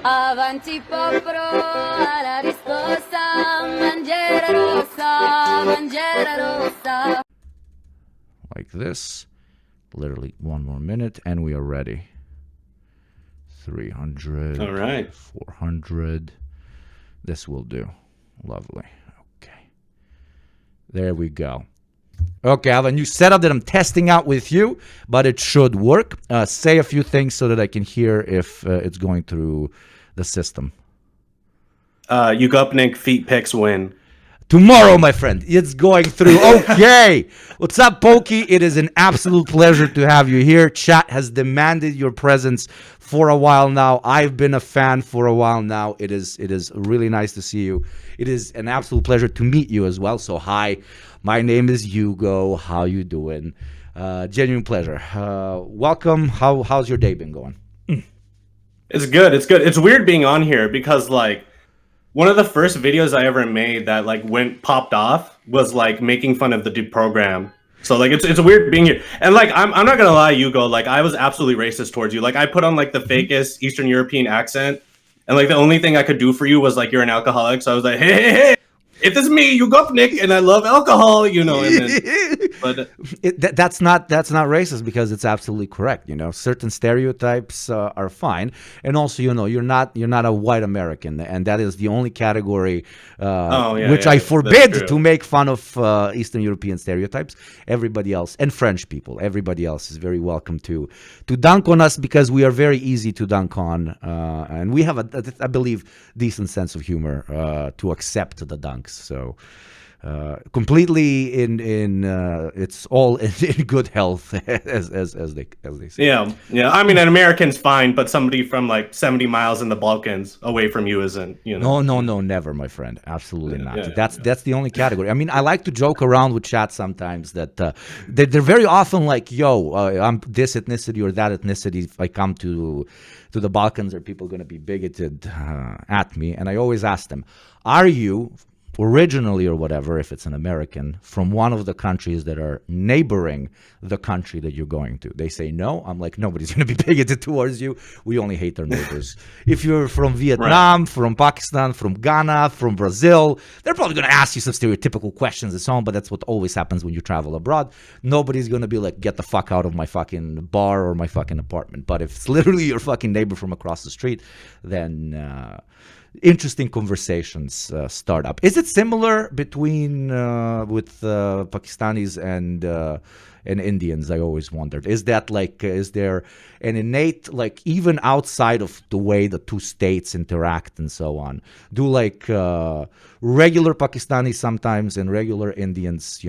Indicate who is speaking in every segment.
Speaker 1: Avanti popro alla riscossa, mangiera rossa.
Speaker 2: Like this. Literally one more minute and we are ready. 300.
Speaker 3: All right.
Speaker 2: 400. This will do. Lovely. Okay. There we go. Okay, I have a new setup that I'm testing out with you, but it should work. Say a few things so that I can hear if it's going through the system.
Speaker 3: Yugopnik feet picks win.
Speaker 2: Tomorrow, my friend, it's going through. Okay. What's up, Pokey? It is an absolute pleasure to have you here. Chat has demanded your presence for a while now. I've been a fan for a while now. It is really nice to see you. It is an absolute pleasure to meet you as well. So, hi, my name is Yugo. How you doing? Genuine pleasure. Welcome. How's your day been going?
Speaker 3: It's good. It's good. It's weird being on here because like one of the first videos I ever made that like popped off was like making fun of the program. So like it's weird being here. And like I'm not gonna lie, Yugo, like I was absolutely racist towards you. Like I put on like the fakest Eastern European accent, and like the only thing I could do for you was like you're an alcoholic. So I was like, hey, it is me, Yugopnik, and I love alcohol, you know. And then, but
Speaker 2: that's not racist because it's absolutely correct. You know, certain stereotypes are fine, and also you're not a white American, and that is the only category which I forbid to make fun of Eastern European stereotypes. Everybody else and French people, everybody else is very welcome to dunk on us because we are very easy to dunk on, and we have I believe decent sense of humor to accept the dunks. So completely in it's all in good health as they say.
Speaker 3: Yeah. I mean, an American's fine, but somebody from like 70 miles in the Balkans away from you isn't. You know.
Speaker 2: No, never, my friend. Absolutely not. That's the only category. I mean, I like to joke around with chat sometimes that they're very often like, "Yo, I'm this ethnicity or that ethnicity." If I come to the Balkans, are people going to be bigoted at me? And I always ask them, "Are you originally or whatever, if it's an American, from one of the countries that are neighboring the country that you're going to?" They say no. I'm like, nobody's going to be bigoted towards you. We only hate our neighbors. If you're from Vietnam, from Pakistan, from Ghana, from Brazil, they're probably going to ask you some stereotypical questions and so on, but that's what always happens when you travel abroad. Nobody's going to be like, get the fuck out of my fucking bar or my fucking apartment. But if it's literally your fucking neighbor from across the street, then interesting conversations start up. Is it similar between with Pakistanis and Indians? I always wondered. Is that like is there an innate, like, even outside of the way the two states interact and so on? Do like regular Pakistanis sometimes and regular Indians,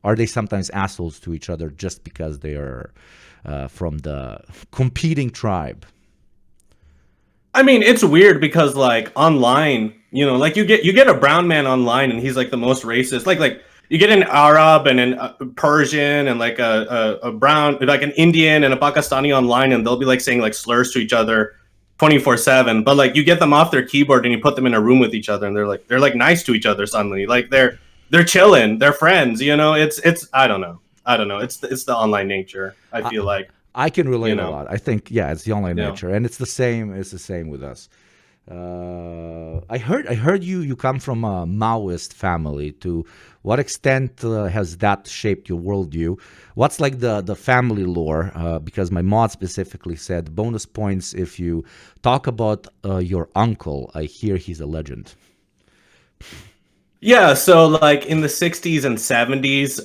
Speaker 2: are they sometimes assholes to each other just because they are from the competing tribe?
Speaker 3: I mean, it's weird because like online, like you get a brown man online and he's like the most racist. Like you get an Arab and a Persian and like a brown, like an Indian and a Pakistani online, and they'll be like saying like slurs to each other 24/7. But like you get them off their keyboard and you put them in a room with each other, and they're like nice to each other suddenly. Like they're chilling, they're friends. It's I don't know. It's the online nature. I feel like.
Speaker 2: I can relate a lot. I think, it's the online nature, and it's the same. It's the same with us. I heard you come from a Maoist family. To what extent has that shaped your worldview? What's like the family lore? Because my mod specifically said bonus points if you talk about your uncle. I hear he's a legend.
Speaker 3: Yeah, so like in the 60s and 70s,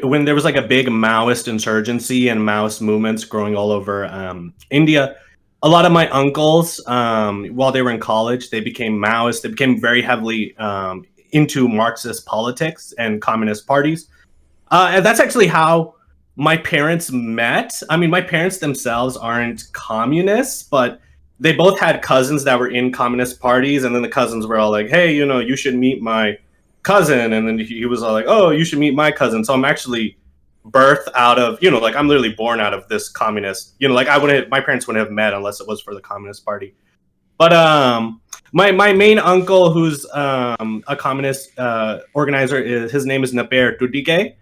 Speaker 3: when there was like a big Maoist insurgency and Maoist movements growing all over India, a lot of my uncles, while they were in college, they became Maoist. They became very heavily into Marxist politics and communist parties. And that's actually how my parents met. I mean, my parents themselves aren't communists, but they both had cousins that were in communist parties, and then the cousins were all like, "Hey, you should meet my cousin," and then he was all like, "Oh, you should meet my cousin." So I'm actually birthed out of, like I'm literally born out of this communist. Like my parents wouldn't have met unless it was for the Communist Party. But my main uncle, who's a communist organizer, his name is Naper Tudige.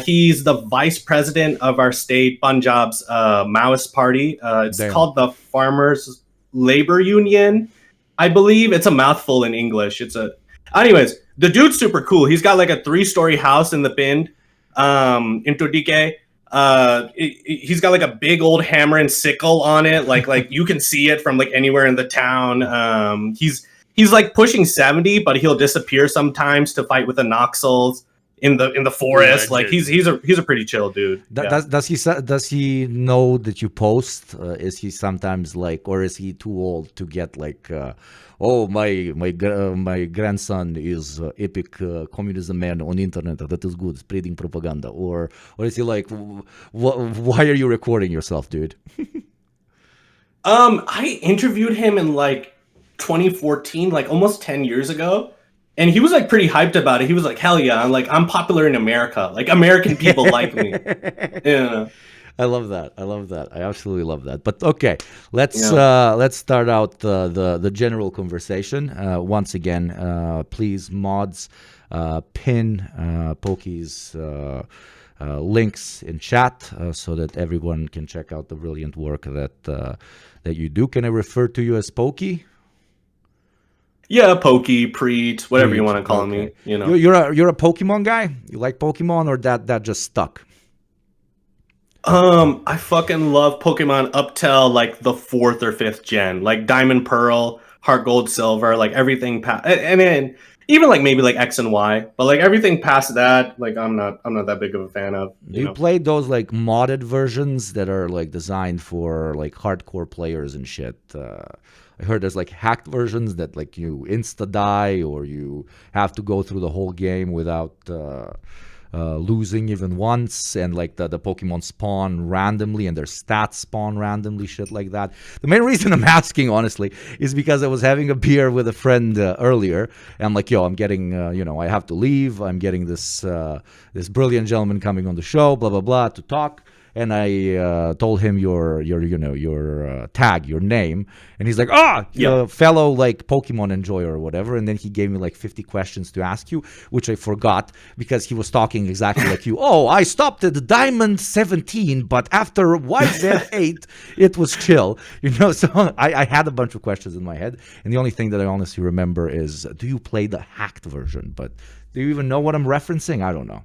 Speaker 3: He's the vice president of our state, Punjab's Maoist party. It's called the Farmers labor union, I believe. It's a mouthful in English. Anyways, the dude's super cool. He's got like a 3-story house in the Pind, in Todike. He's got like a big old hammer and sickle on it. Like you can see it from like anywhere in the town. He's like pushing 70, but he'll disappear sometimes to fight with the Noxels in the forest. Like he's a pretty chill dude.
Speaker 2: Does he know that you post? Is he sometimes like, or is he too old to get like, oh my grandson is epic communism man on internet that is good spreading propaganda, or is he like, why are you recording yourself, dude?
Speaker 3: I interviewed him in like 2014, like almost 10 years ago. And he was like pretty hyped about it. He was like, hell yeah, I'm popular in America. Like American people like me. Yeah.
Speaker 2: I love that. I absolutely love that. But okay, let's start out the general conversation. Once again, please mods pin Pokey's links in chat so that everyone can check out the brilliant work that you do. Can I refer to you as Pokey?
Speaker 3: Yeah, Pokey, Preet, whatever you want to call me. You know,
Speaker 2: you're a Pokemon guy. You like Pokemon, or that just stuck?
Speaker 3: I fucking love Pokemon up till like the 4th or 5th gen, like Diamond, Pearl, Heart Gold, Silver, like everything past, and then even like maybe like X and Y, but like everything past that, like I'm not that big of a fan of.
Speaker 2: You played those like modded versions that are like designed for like hardcore players and shit. I heard there's like hacked versions that like you insta die, or you have to go through the whole game without losing even once, and like the Pokemon spawn randomly and their stats spawn randomly, shit like that. The main reason I'm asking, honestly, is because I was having a beer with a friend earlier, and I'm like, yo, I'm getting, I have to leave. I'm getting this brilliant gentleman coming on the show, blah, blah, blah, to talk. And I told him your tag, your name, and he's like, fellow like Pokemon enjoyer or whatever. And then he gave me like 50 questions to ask you, which I forgot because he was talking exactly like you. Oh, I stopped at the Diamond 17, but after YZ8, it was chill. So I had a bunch of questions in my head, and the only thing that I honestly remember is, do you play the hacked version? But do you even know what I'm referencing? I don't know.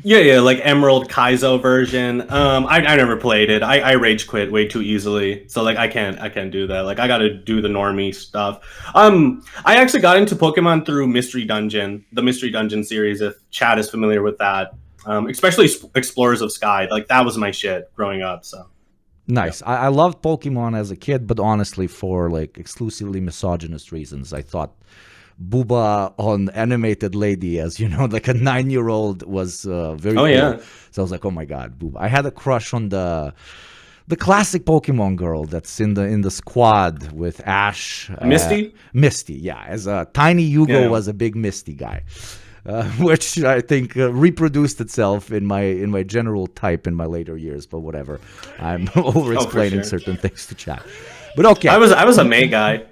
Speaker 3: Yeah, like Emerald Kaizo version. I never played it. I rage quit way too easily. So like I can't do that. Like I gotta do the normie stuff. I actually got into Pokemon through Mystery Dungeon, the Mystery Dungeon series, if Chad is familiar with that. Especially Explorers of Sky. Like that was my shit growing up. So
Speaker 2: nice. Yeah. I loved Pokemon as a kid, but honestly for like exclusively misogynist reasons. I thought Booba on Animated Lady, as you know, like a 9-year-old, was very cool.
Speaker 3: Yeah.
Speaker 2: So I was like, oh my god, Booba. I had a crush on the classic Pokemon girl that's in the squad with Ash. Misty, yeah. As a tiny Yugo was a big Misty guy. Which I think reproduced itself in my general type in my later years, but whatever. I'm over explaining certain things to chat. But okay.
Speaker 3: I was a May guy.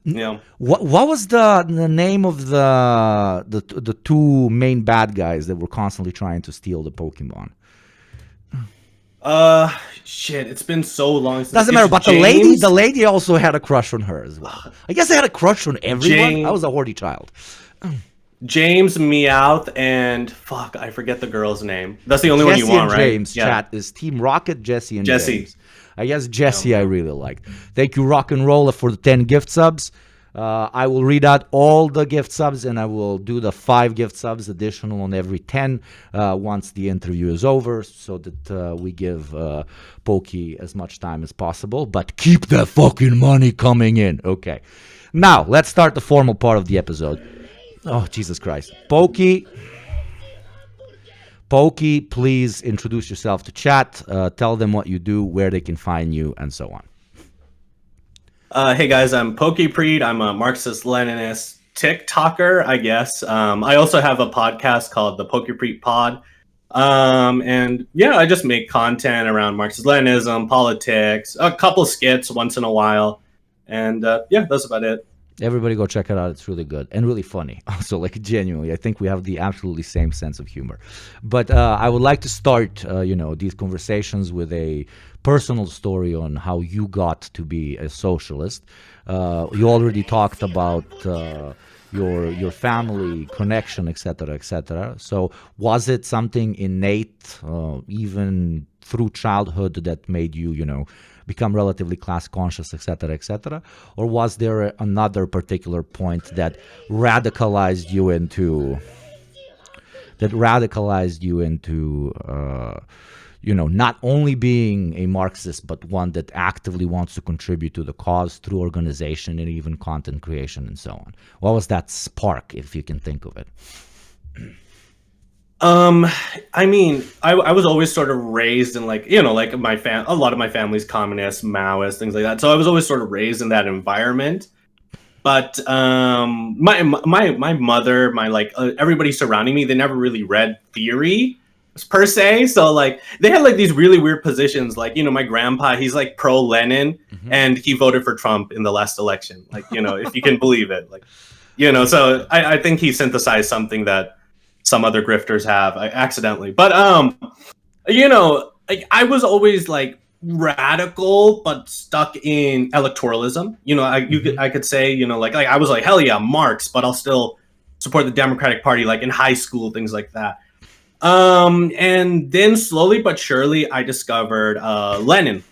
Speaker 2: Yeah. What was the name of the two main bad guys that were constantly trying to steal the Pokemon?
Speaker 3: Shit, it's been so long since.
Speaker 2: Doesn't matter, but the lady also had a crush on her as well. I guess I had a crush on everyone. I was a horny child.
Speaker 3: James, Meowth, and fuck, I forget the girl's name. That's the only one you want, right?
Speaker 2: James, chat is Team Rocket, Jesse, and James. I guess Jesse I really liked. Thank you, Rock and Roller, for the 10 gift subs. I will read out all the gift subs, and I will do the 5 gift subs additional on every 10 once the interview is over, so that we give Pokey as much time as possible. But keep that fucking money coming in. Okay. Now, let's start the formal part of the episode. Oh, Jesus Christ. Pokey, please introduce yourself to chat. Tell them what you do, where they can find you, and so on.
Speaker 3: Hey guys, I'm Pokepreed. I'm a Marxist-Leninist TikToker, I guess. I also have a podcast called the Pokepreed Pod. And yeah, I just make content around Marxist-Leninism, politics, a couple skits once in a while. And yeah, that's about it.
Speaker 2: Everybody go check it out. It's really good and really funny. Also, like, genuinely, I think we have the absolutely same sense of humor. But I would like to start, these conversations with a personal story on how you got to be a socialist. You already talked about your family connection, etc., etc. So was it something innate, even through childhood, that made you, become relatively class conscious, etc., etc., or was there another particular point that radicalized you into not only being a Marxist, but one that actively wants to contribute to the cause through organization and even content creation and so on? What was that spark, if you can think of it?
Speaker 3: I mean, I was always sort of raised in like a lot of my family's communist, Maoist, things like that. So I was always sort of raised in that environment. But my mother, everybody surrounding me, they never really read theory per se. So like they had like these really weird positions. Like, my grandpa, he's like pro Lenin, and he voted for Trump in the last election. Like, if you can believe it, like, so I think he synthesized something that some other grifters have accidentally. But like I was always like radical but stuck in electoralism. I could say, like I was like, hell yeah, Marx, but I'll still support the Democratic Party, like in high school, things like that. And then slowly but surely I discovered Lenin.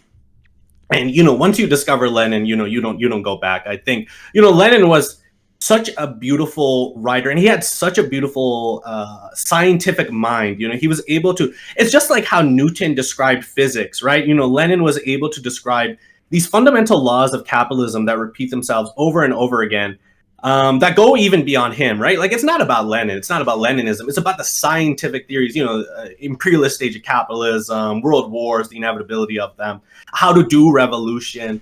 Speaker 3: And once you discover Lenin, you don't go back. I think Lenin was such a beautiful writer, and he had such a beautiful scientific mind. He was able to, it's just like how Newton described physics, right? Lenin was able to describe these fundamental laws of capitalism that repeat themselves over and over again, that go even beyond him, right? Like, it's not about Lenin, it's not about Leninism, it's about the scientific theories, imperialist stage of capitalism, world wars, the inevitability of them, how to do revolution.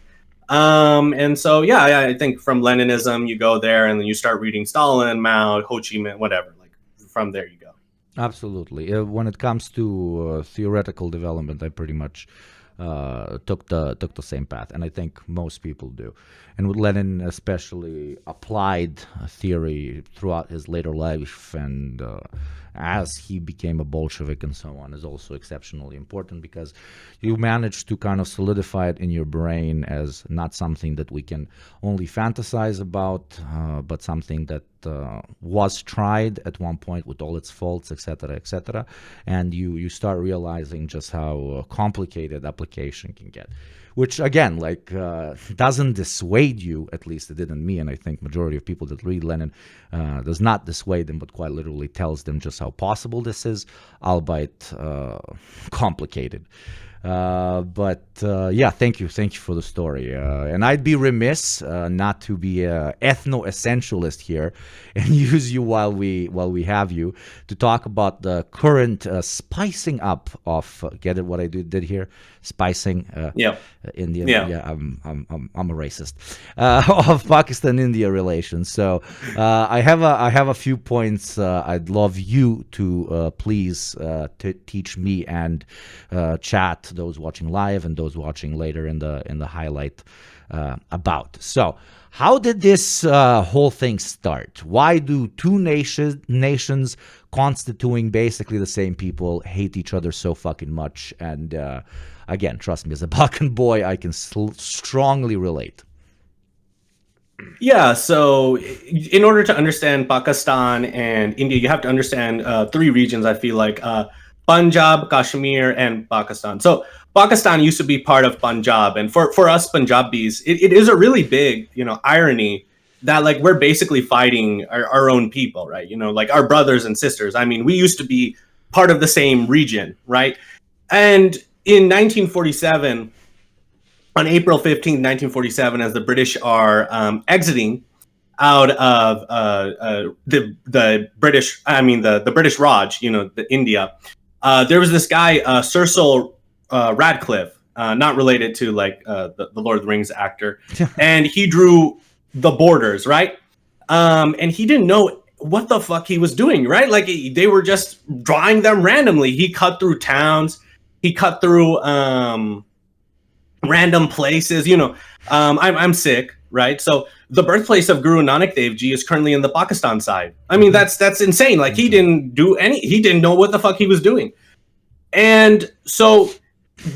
Speaker 3: And so, yeah, I think from Leninism, you go there and then you start reading Stalin, Mao, Ho Chi Minh, whatever. Like from there you go.
Speaker 2: Absolutely. When it comes to theoretical development, I pretty much took the same path, and I think most people do. And with Lenin, especially, applied theory throughout his later life, and as he became a Bolshevik and so on, is also exceptionally important, because you manage to kind of solidify it in your brain as not something that we can only fantasize about, but something that was tried at one point with all its faults, etc., etc., and you start realizing just how complicated application can get, which again, like, doesn't dissuade you. At least it didn't me, and I think majority of people that read Lenin does not dissuade them, but quite literally tells them just how possible this is, albeit complicated. But yeah, thank you for the story, and I'd be remiss not to be a ethno-essentialist here and use you while we have you to talk about the current spicing up of get it what I did here, spicing Indian. I'm a racist, of Pakistan-India relations. So I have a few points I'd love you to please teach me and chat those watching live and those watching later in the highlight about. So how did this whole thing start? Why do two nations constituting basically the same people hate each other so fucking much? And again, trust me, as a Balkan boy, I can strongly relate.
Speaker 3: Yeah, so in order to understand Pakistan and India, you have to understand three regions, I feel like. Punjab, Kashmir, and Pakistan. So Pakistan used to be part of Punjab, and for us Punjabis, it is a really big, irony that like we're basically fighting our own people, right? Like our brothers and sisters. I mean, we used to be part of the same region, right? And in 1947, on April 15th, 1947, as the British are exiting out of the British, the British Raj, the India. There was this guy, Sir Radcliffe, not related to like the Lord of the Rings actor, and he drew the borders, right? And he didn't know what the fuck he was doing, right? Like they were just drawing them randomly. He cut through towns, he cut through random places. I'm Sikh, right? So the birthplace of Guru Nanak Dev Ji is currently in the Pakistan side. I mean, that's insane. Like he didn't know what the fuck he was doing. And so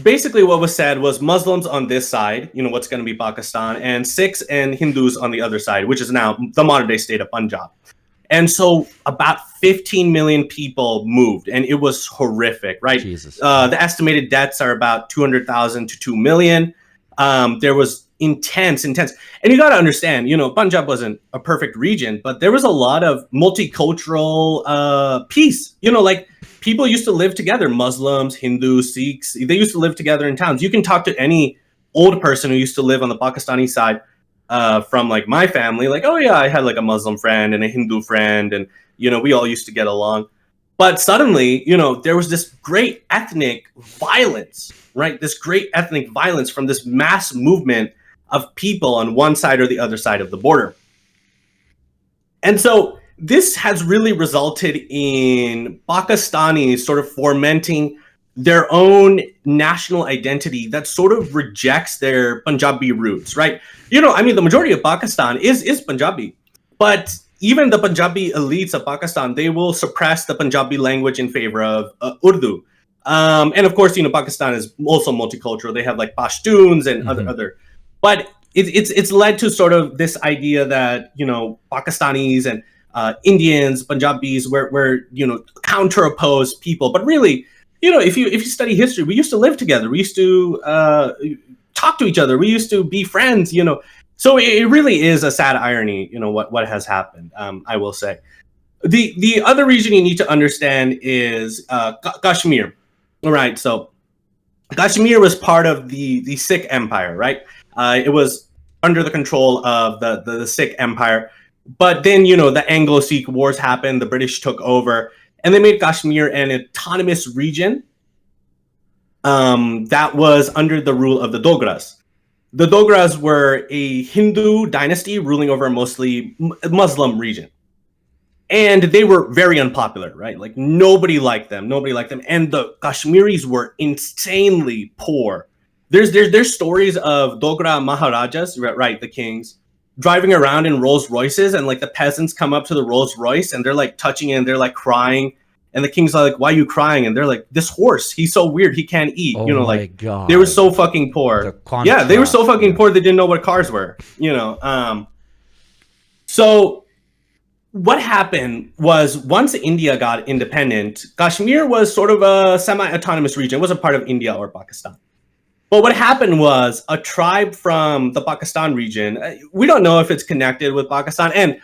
Speaker 3: basically what was said was Muslims on this side, what's going to be Pakistan, and Sikhs and Hindus on the other side, which is now the modern day state of Punjab. And so about 15 million people moved, and it was horrific, right?
Speaker 2: Jesus.
Speaker 3: The estimated deaths are about 200,000 to 2 million. There was intense. And you got to understand, Punjab wasn't a perfect region, but there was a lot of multicultural peace. Like people used to live together, Muslims, Hindus, Sikhs. They used to live together in towns. You can talk to any old person who used to live on the Pakistani side from like my family, like, oh yeah, I had like a Muslim friend and a Hindu friend, and we all used to get along. But suddenly, there was this great ethnic violence, right? This great ethnic violence from this mass movement of people on one side or the other side of the border. And so this has really resulted in Pakistanis sort of fomenting their own national identity that sort of rejects their Punjabi roots, right? The majority of Pakistan is Punjabi, but even the Punjabi elites of Pakistan, they will suppress the Punjabi language in favor of Urdu. And of course, Pakistan is also multicultural. They have like Pashtuns and other, but it's led to sort of this idea that, Pakistanis and Indians, Punjabis, were counter-opposed people. But really, if you study history, we used to live together. We used to talk to each other. We used to be friends, So it really is a sad irony, what has happened, I will say. The other region you need to understand is Kashmir. All right, so Kashmir was part of the Sikh Empire, right? It was under the control of the Sikh Empire. But then, the Anglo-Sikh wars happened, the British took over, and they made Kashmir an autonomous region that was under the rule of the Dogras. The Dogras were a Hindu dynasty ruling over a mostly Muslim region. And they were very unpopular, right? Like nobody liked them. And the Kashmiris were insanely poor. There's stories of Dogra Maharajas, right, the kings, driving around in Rolls Royces, and like the peasants come up to the Rolls Royce and they're like touching it and they're like crying. And the king's like, why are you crying? And they're like, this horse, he's so weird, he can't eat.
Speaker 2: Oh my God.
Speaker 3: They were so fucking poor. Yeah, they were so fucking poor they didn't know what cars were. So what happened was once India got independent, Kashmir was sort of a semi-autonomous region. It wasn't part of India or Pakistan. But what happened was a tribe from the Pakistan region, we don't know if it's connected with Pakistan, and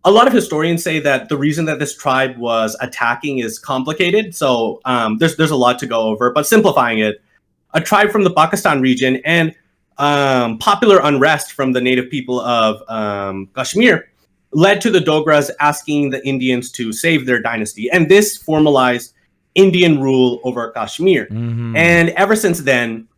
Speaker 3: a lot of historians say that the reason that this tribe was attacking is complicated. So there's a lot to go over, but simplifying it, a tribe from the Pakistan region and popular unrest from the native people of Kashmir led to the Dogras asking the Indians to save their dynasty. And this formalized Indian rule over Kashmir. Mm-hmm. And ever since then,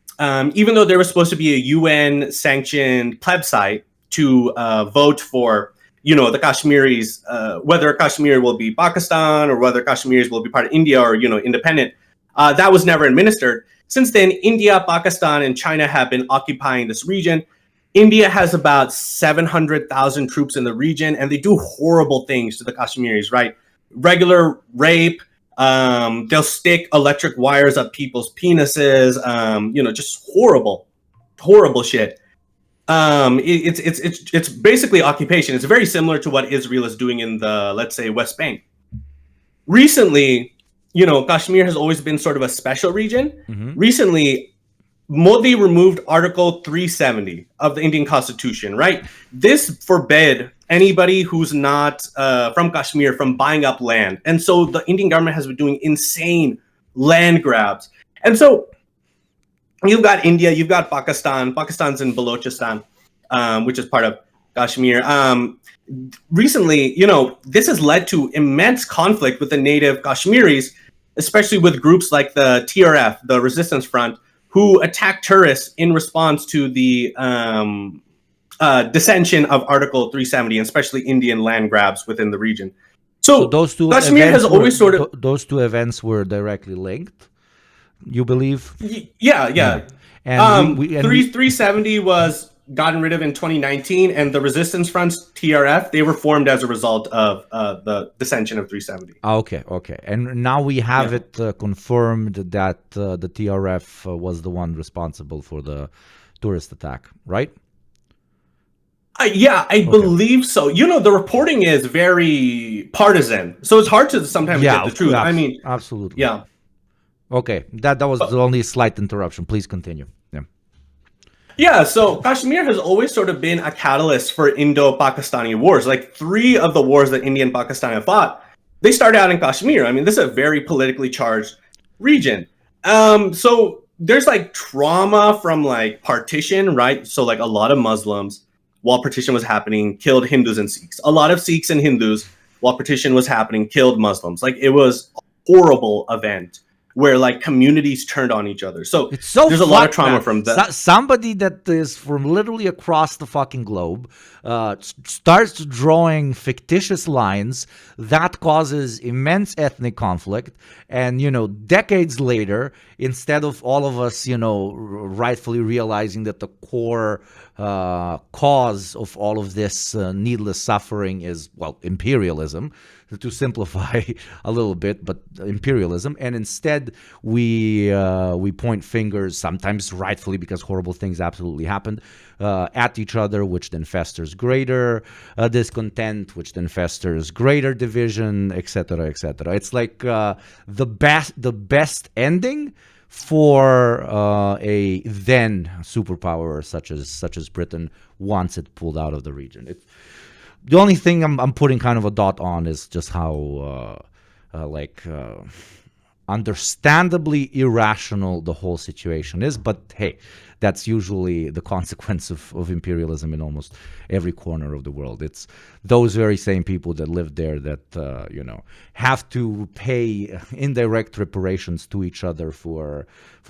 Speaker 3: even though there was supposed to be a UN-sanctioned plebiscite to vote for the Kashmiris, whether Kashmir will be Pakistan or whether Kashmiris will be part of India or, independent, that was never administered. Since then, India, Pakistan, and China have been occupying this region. India has about 700,000 troops in the region, and they do horrible things to the Kashmiris, right? Regular rape, they'll stick electric wires up people's penises, just horrible shit. It's basically occupation. It's very similar to what Israel is doing in the, let's say, West Bank. Recently, Kashmir has always been sort of a special region. Mm-hmm. Recently, Modi removed Article 370 of the Indian Constitution, right? This forbade anybody who's not from Kashmir from buying up land. And so the Indian government has been doing insane land grabs. And so you've got India, you've got Pakistan. Pakistan's in Balochistan, which is part of Kashmir. Recently, this has led to immense conflict with the native Kashmiris, especially with groups like the TRF, the Resistance Front, who attacked tourists in response to the dissension of Article 370, and especially Indian land grabs within the region. So
Speaker 2: those two
Speaker 3: Kashmir has always
Speaker 2: those two events were directly linked, you believe?
Speaker 3: Yeah. And 370 was gotten rid of in 2019, and the Resistance Fronts (TRF) they were formed as a result of the dissension of 370.
Speaker 2: Okay. And now we have it confirmed that the TRF was the one responsible for the tourist attack, right?
Speaker 3: Yeah, I believe so. You know, the reporting is very partisan, so it's hard to sometimes get the truth. I mean,
Speaker 2: absolutely.
Speaker 3: yeah.
Speaker 2: Okay, that was the only slight interruption. Please continue. Yeah.
Speaker 3: Yeah, so Kashmir has always sort of been a catalyst for Indo-Pakistani wars. Like 3 of the wars that India and Pakistan have fought, they started out in Kashmir. I mean, this is a very politically charged region. So there's like trauma from like partition, right? So like a lot of Muslims, while partition was happening, killed Hindus and Sikhs. A lot of Sikhs and Hindus, while partition was happening, killed Muslims. Like it was a horrible event where like communities turned on each other. So
Speaker 2: it's so
Speaker 3: there's a lot of trauma from that.
Speaker 2: Somebody that is from literally across the fucking globe starts drawing fictitious lines that causes immense ethnic conflict. And, decades later, instead of all of us, rightfully realizing that the core cause of all of this needless suffering is, well, imperialism, to simplify a little bit, but imperialism, and instead we point fingers, sometimes rightfully because horrible things absolutely happened, at each other, which then festers greater discontent, which then festers greater division, etc., etc. It's like the best ending for a then superpower such as Britain once it pulled out of the region. The only thing I'm putting kind of a dot on is just how understandably irrational the whole situation is. But hey, that's usually the consequence of imperialism in almost every corner of the world. It's those very same people that live there that have to pay indirect reparations to each other for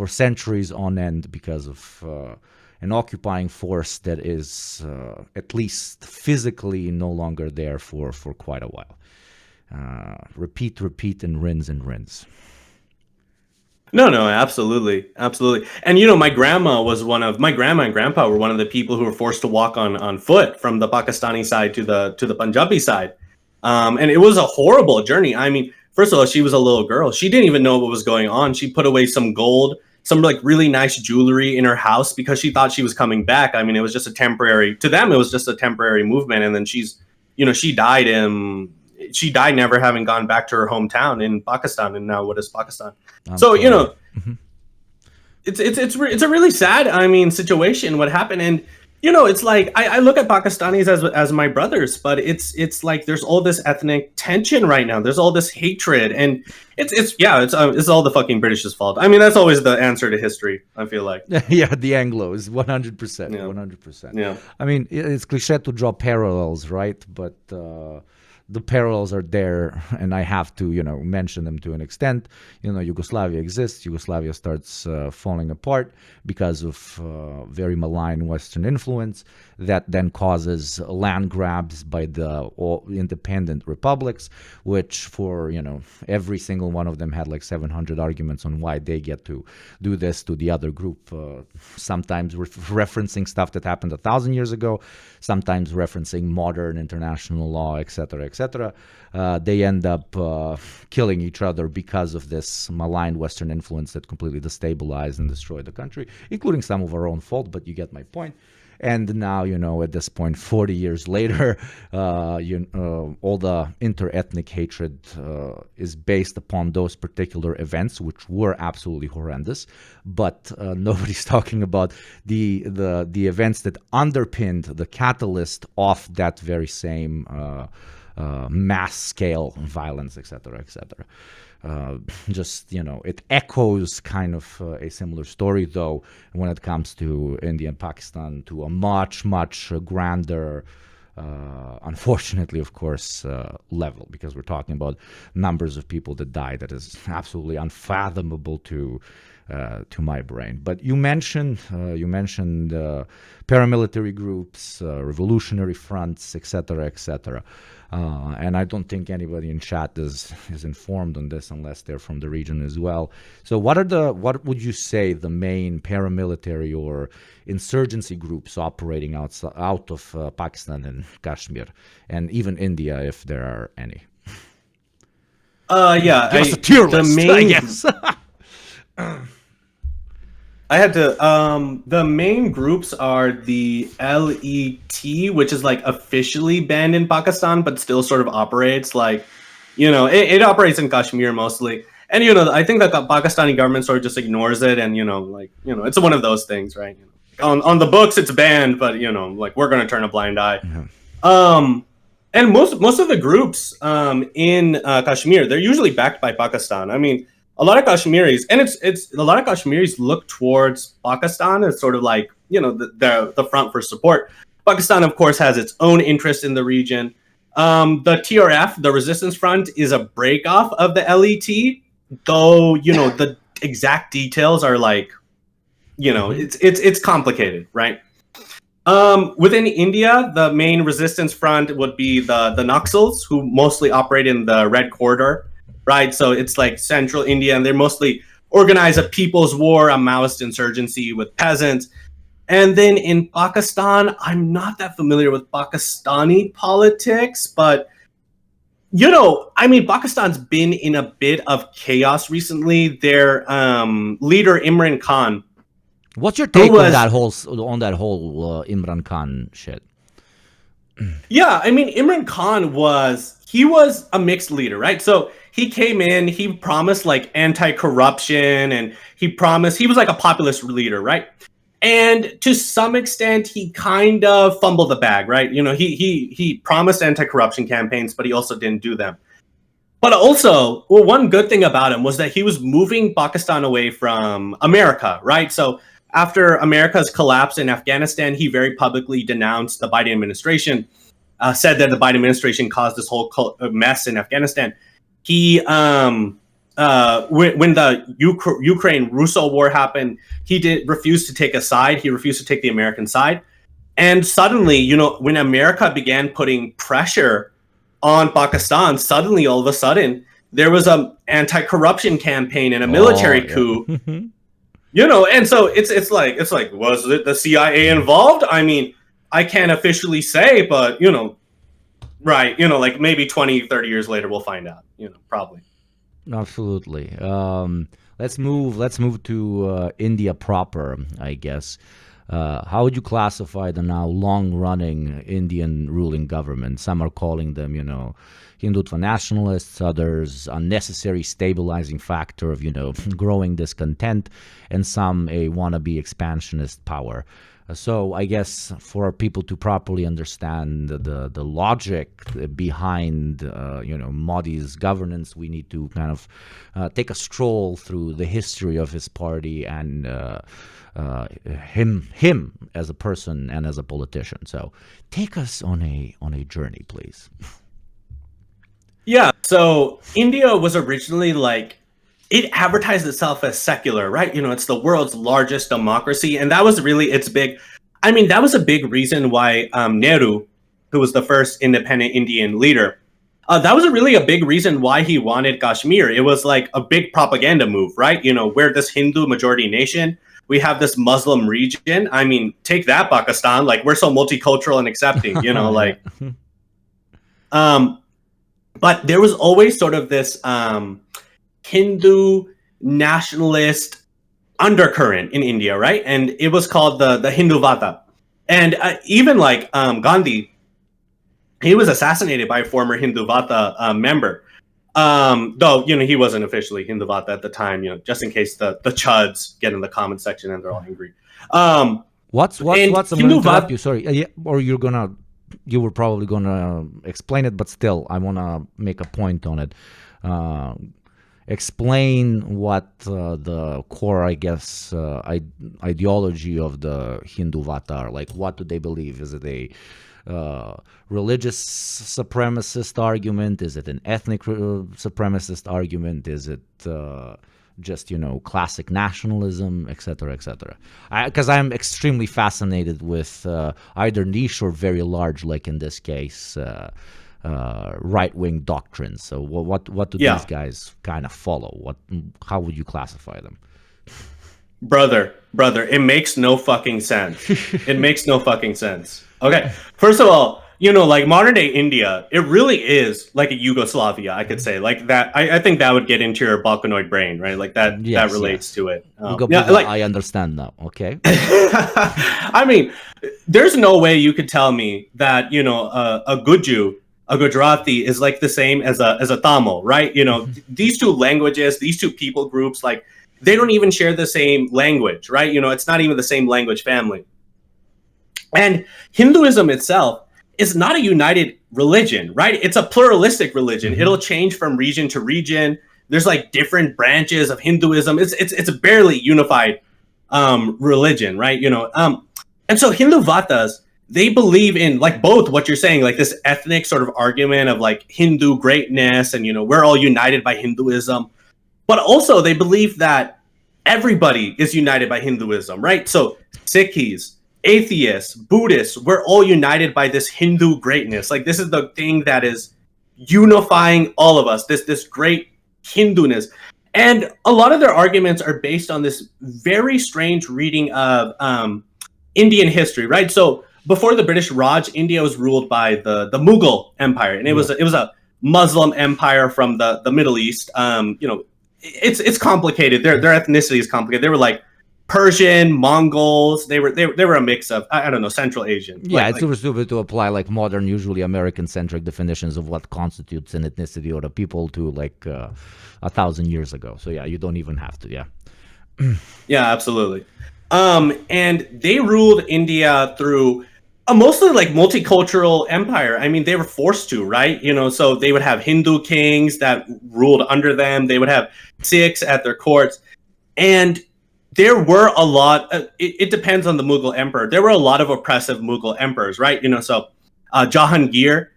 Speaker 2: centuries on end because of an occupying force that is at least physically no longer there for quite a while. Repeat, and rinse.
Speaker 3: No, absolutely. And my grandma and grandpa were one of the people who were forced to walk on foot from the Pakistani side to the Punjabi side. And it was a horrible journey. I mean, first of all, she was a little girl. She didn't even know what was going on. She put away some gold, some like really nice jewelry in her house because she thought she was coming back. I mean, it was just to them, it was just a temporary movement. And then she died never having gone back to her hometown in Pakistan. And now what is Pakistan?
Speaker 2: Mm-hmm.
Speaker 3: It's a really sad, situation, what happened. And, it's like, I look at Pakistanis as my brothers, but it's like, there's all this ethnic tension right now. There's all this hatred, and it's all the fucking British's fault. I mean, that's always the answer to history, I feel like.
Speaker 2: Yeah, the Anglos, 100%, 100%.
Speaker 3: Yeah.
Speaker 2: I mean, it's cliche to draw parallels, right? But the parallels are there, and I have to, mention them to an extent. Yugoslavia exists. Yugoslavia starts falling apart because of very malign Western influence that then causes land grabs by the independent republics, which for, every single one of them had like 700 arguments on why they get to do this to the other group, sometimes referencing stuff that happened 1,000 years ago, sometimes referencing modern international law, etc., etc. They end up killing each other because of this malign Western influence that completely destabilized and destroyed the country, including some of our own fault, but you get my point. And now, at this point, 40 years later, all the inter-ethnic hatred is based upon those particular events, which were absolutely horrendous. But nobody's talking about the events that underpinned the catalyst of that very same mass scale violence, etc., etc. It echoes kind of a similar story, though, when it comes to India and Pakistan, to a much, much grander, unfortunately, of course, level, because we're talking about numbers of people that died that is absolutely unfathomable to to my brain. But you mentioned paramilitary groups, revolutionary fronts, etc., etc. And I don't think anybody in chat is informed on this unless they're from the region as well. So what would you say the main paramilitary or insurgency groups operating out of Pakistan and Kashmir, and even India, if there are any?
Speaker 3: Yeah,
Speaker 2: Give us a tier list, I guess.
Speaker 3: I had to. The main groups are the LET, which is like officially banned in Pakistan, but still sort of operates. Like, it operates in Kashmir mostly, and I think that the Pakistani government sort of just ignores it, and it's one of those things, right? On the books, it's banned, but like we're gonna turn a blind eye. And most of the groups in Kashmir, they're usually backed by Pakistan. I mean, a lot of Kashmiris, and it's a lot of Kashmiris look towards Pakistan as sort of like the front for support. Pakistan, of course, has its own interest in the region. The TRF, the Resistance Front, is a breakoff of the LET, though the exact details are like it's complicated, right? Within India, the main resistance front would be the Naxals, who mostly operate in the Red Corridor, right? So it's like central India, and they're mostly organize a people's war, a Maoist insurgency with peasants. And then in Pakistan, I'm not that familiar with Pakistani politics, but Pakistan's been in a bit of chaos recently. Their leader Imran Khan.
Speaker 2: What's your take on that whole Imran Khan shit?
Speaker 3: Yeah, I mean, Imran Khan was a mixed leader, right? So he came in, he promised like anti-corruption, and he was like a populist leader, right? And to some extent, he kind of fumbled the bag, right? He promised anti-corruption campaigns, but he also didn't do them. But also, one good thing about him was that he was moving Pakistan away from America, right? So after America's collapse in Afghanistan, he very publicly denounced the Biden administration, said that the Biden administration caused this whole mess in Afghanistan. He, when the Ukraine-Russo war happened, he refused to take a side. He refused to take the American side. And suddenly, when America began putting pressure on Pakistan, suddenly, all of a sudden, there was an anti-corruption campaign and a military coup. And so it's like, was it the CIA involved? I mean, I can't officially say, but, right, like maybe 20, 30 years later, we'll find out, probably.
Speaker 2: Absolutely. Let's move to India proper, I guess. How would you classify the now long-running Indian ruling government? Some are calling them, Hindutva nationalists, others unnecessary stabilizing factor of, growing discontent, and some a wannabe expansionist power. So I guess for people to properly understand the logic behind, Modi's governance, we need to kind of take a stroll through the history of his party and him as a person and as a politician. So take us on a journey, please.
Speaker 3: Yeah, so India was originally it advertised itself as secular, right? It's the world's largest democracy, and that was really its big. I mean, that was a big reason why Nehru, who was the first independent Indian leader, that was really a big reason why he wanted Kashmir. It was like a big propaganda move, right? We're this Hindu majority nation. We have this Muslim region. I mean, take that, Pakistan. Like, we're so multicultural and accepting, But there was always sort of this Hindu nationalist undercurrent in India, right? And it was called the Hindu Vata. And even Gandhi, he was assassinated by a former Hindu Vata member. Though, he wasn't officially Hindu Vata at the time, just in case the chuds get in the comment section and they're all angry.
Speaker 2: What's I'm going to interrupt you, sorry. Or you were probably going to explain it, but still, I want to make a point on it. Explain what the core, I guess, ideology of the Hindu Vata are. Like, what do they believe? Is it a religious supremacist argument? Is it an ethnic supremacist argument? Is it just classic nationalism, etc., etc. Because I'm extremely fascinated with either niche or very large, like in this case, right-wing doctrines. So what do these guys kind of follow? How would you classify them?
Speaker 3: Brother, it makes no fucking sense. It makes no fucking sense. Okay, first of all, like modern day India, it really is like a Yugoslavia, I could say. Like that, I think that would get into your Balkanoid brain, right? Like that relates to it.
Speaker 2: I understand now. Okay.
Speaker 3: I mean, there's no way you could tell me that, a Guju, a Gujarati is like the same as a Tamil, right? These two languages, these two people groups, like they don't even share the same language, right? It's not even the same language family. And Hinduism itself is not a united religion, right? It's a pluralistic religion. It'll change from region to region. There's like different branches of Hinduism. It's a barely unified religion, right? And so Hindu Vatas, they believe in like both what you're saying, like this ethnic sort of argument of like Hindu greatness and, we're all united by Hinduism. But also they believe that everybody is united by Hinduism, right? So Sikhs, atheists, Buddhists, we're all united by this Hindu greatness. Like this is the thing that is unifying all of us, this great Hinduness. And a lot of their arguments are based on this very strange reading of Indian history, right? So before the British Raj, India was ruled by the Mughal Empire, and it was a Muslim empire from the Middle East. It's complicated. Their ethnicity is complicated. They were like Persian, Mongols. They were a mix of I don't know, Central Asian.
Speaker 2: Yeah, it's super stupid to apply like modern, usually American-centric definitions of what constitutes an ethnicity or a people to like 1,000 years ago. So yeah, you don't even have to. Yeah.
Speaker 3: Yeah, absolutely. And they ruled India through a mostly like multicultural empire. I mean, they were forced to, right? So they would have Hindu kings that ruled under them. They would have Sikhs at their courts. And there were a lot, it depends on the Mughal emperor. There were a lot of oppressive Mughal emperors, right? So Jahangir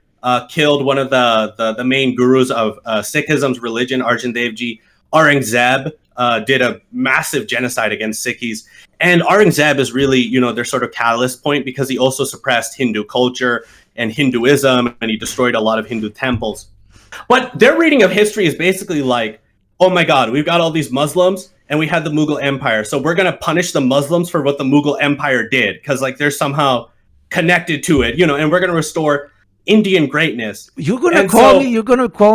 Speaker 3: killed one of the main gurus of Sikhism's religion, Arjan Dev Ji. Aurangzeb did a massive genocide against Sikhs. And Aurangzeb is really, their sort of catalyst point because he also suppressed Hindu culture and Hinduism, and he destroyed a lot of Hindu temples. But their reading of history is basically like, oh my God, we've got all these Muslims and we had the Mughal Empire. So we're going to punish the Muslims for what the Mughal Empire did because like they're somehow connected to it, and we're going to restore Indian greatness.
Speaker 2: You're gonna call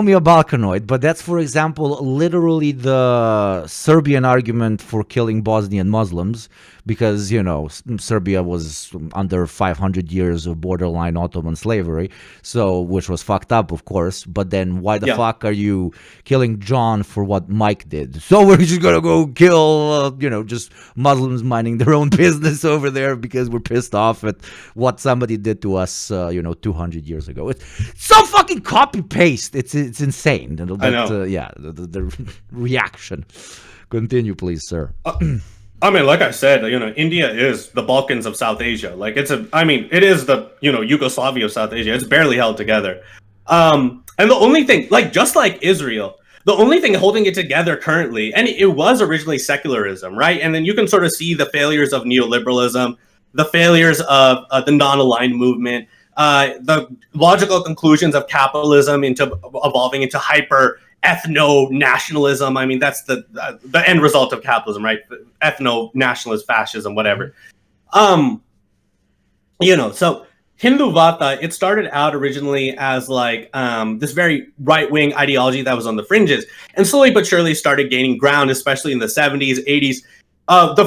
Speaker 2: me a Balkanoid, but that's, for example, literally the Serbian argument for killing Bosnian Muslims, because Serbia was under 500 years of borderline Ottoman slavery, so which was fucked up, of course. But then why the fuck are you killing John for what Mike did? So we're just gonna go kill, just Muslims minding their own business over there because we're pissed off at what somebody did to us, 200 years ago. It's so fucking copy paste. It's insane.
Speaker 3: I know.
Speaker 2: The reaction. Continue, please, sir.
Speaker 3: I mean, like I said, India is the Balkans of South Asia. Like it is the, Yugoslavia of South Asia. It's barely held together. And the only thing, like, just like Israel, the only thing holding it together currently, and it was originally secularism, right? And then you can sort of see the failures of neoliberalism, the failures of the non-aligned movement, the logical conclusions of capitalism into evolving into hyper ethno-nationalism. I mean, that's the end result of capitalism, right? Ethno-nationalist fascism, whatever. So Hindu Vata, it started out originally as like this very right-wing ideology that was on the fringes, and slowly but surely started gaining ground, especially in the 70s, 80s.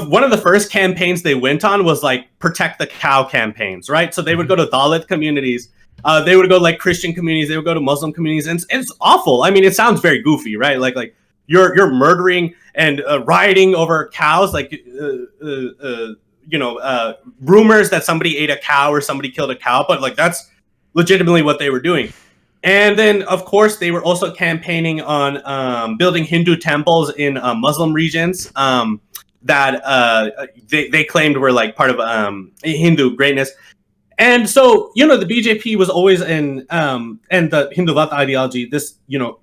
Speaker 3: One of the first campaigns they went on was like protect the cow campaigns, right? So they would go to Dalit communities, they would go like Christian communities, they would go to Muslim communities, and it's awful. I mean, it sounds very goofy, right? Like you're murdering and rioting over cows, like rumors that somebody ate a cow or somebody killed a cow, but like that's legitimately what they were doing. And then, of course, they were also campaigning on building Hindu temples in Muslim regions that they claimed were like part of Hindu greatness. And so, the BJP was always and the Hindu Vata ideology, this,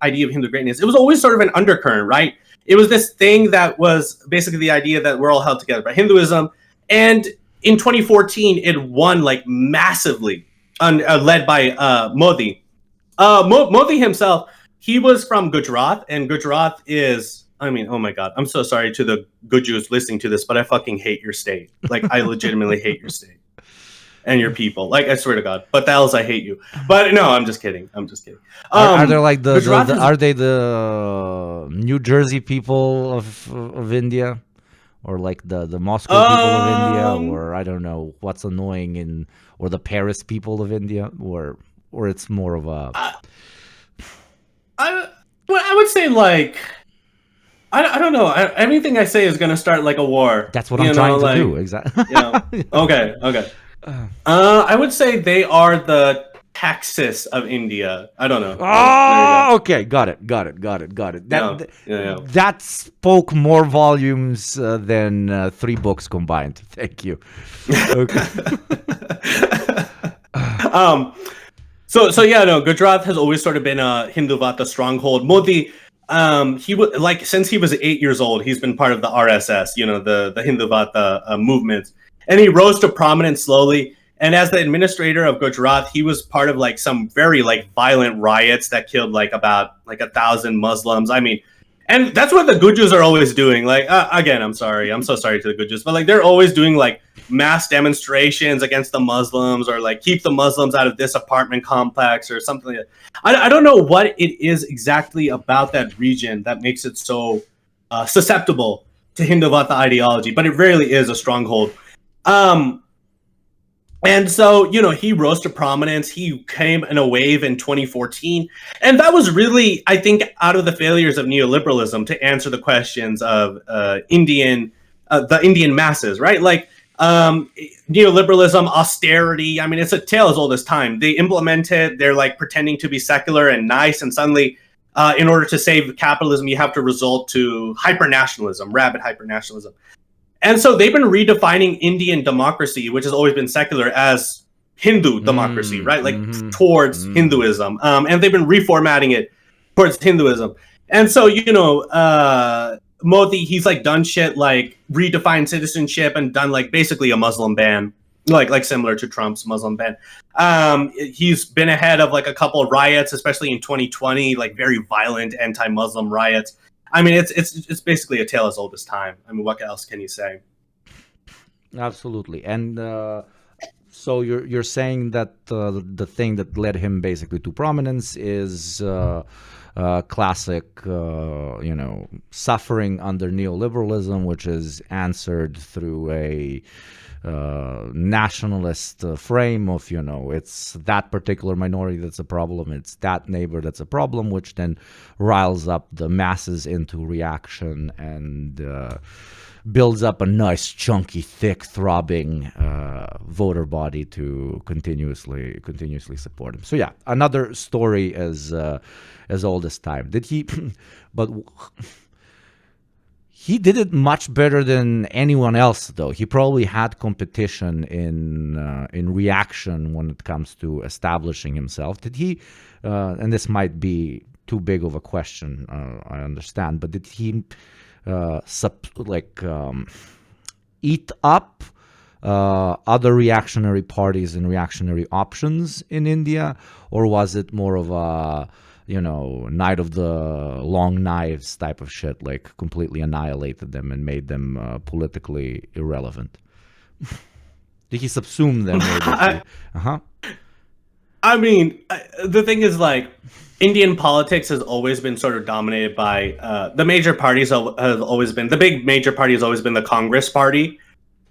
Speaker 3: idea of Hindu greatness, it was always sort of an undercurrent, right? it was this thing that was basically the idea that we're all held together by Hinduism. And in 2014, it won like massively, led by Modi. Modi himself, he was from Gujarat, and Gujarat is, I mean, oh my God, I'm so sorry to the Gujus listening to this, but I fucking hate your state. Like, I legitimately hate your state and your people. Like, I swear to God. But the else, I hate you. But no, I'm just kidding. I'm just kidding.
Speaker 2: Are they like are they the New Jersey people of India? Or like the Moscow people of India? Or I don't know what's annoying or the Paris people of India? Or it's more of a...
Speaker 3: I would say like... I don't know. Anything I say is going to start like a war.
Speaker 2: That's what I'm trying to do. Exactly.
Speaker 3: Okay. I would say they are the Texas of India. I don't know.
Speaker 2: Oh, okay. Got it. That spoke more volumes than 3 books combined. Thank you. Okay.
Speaker 3: So yeah, no, Gujarat has always sort of been a Hinduvata stronghold. Modi, he was like, since he was 8 years old, he's been part of the RSS, the Hinduvata movement, and he rose to prominence slowly. And as the administrator of Gujarat, he was part of like some very like violent riots that killed like about like 1,000 Muslims. I mean, and that's what the Gujus are always doing. Like, again, I'm so sorry to the Gujus, but like they're always doing like mass demonstrations against the Muslims, or like keep the Muslims out of this apartment complex or something like that. I don't know what it is exactly about that region that makes it so susceptible to Hinduvata ideology, but it really is a stronghold. And so, he rose to prominence. He came in a wave in 2014. And that was really, I think, out of the failures of neoliberalism to answer the questions of the Indian masses, right? Like neoliberalism, austerity. I mean, it's a tale as old as time. They implement it. They're like pretending to be secular and nice. And suddenly, in order to save capitalism, you have to resort to hyper-nationalism, rabid hyper-nationalism. And so they've been redefining Indian democracy, which has always been secular, as Hindu democracy, right? Like towards Hinduism. And they've been reformatting it towards Hinduism. And so, Modi, he's like done shit like redefined citizenship and done like basically a Muslim ban, like similar to Trump's Muslim ban. He's been ahead of like a couple of riots, especially in 2020, like very violent anti-Muslim riots. I mean, it's basically a tale as old as time. I mean, what else can you say?
Speaker 2: Absolutely. And so you're saying that the thing that led him basically to prominence is classic, suffering under neoliberalism, which is answered through a nationalist frame of, it's that particular minority that's a problem, it's that neighbor that's a problem, which then riles up the masses into reaction and builds up a nice, chunky, thick, throbbing voter body to continuously support him. So yeah, another story as old as time. Did he? But he did it much better than anyone else, though. He probably had competition in reaction when it comes to establishing himself. Did he? And this might be too big of a question. I understand, but did he eat up other reactionary parties and reactionary options in India, or was it more of a night of the long knives type of shit, like completely annihilated them and made them politically irrelevant? Did he subsume them?
Speaker 3: I mean, the thing is, like, Indian politics has always been sort of dominated by the major parties. The big major party has always been the Congress Party.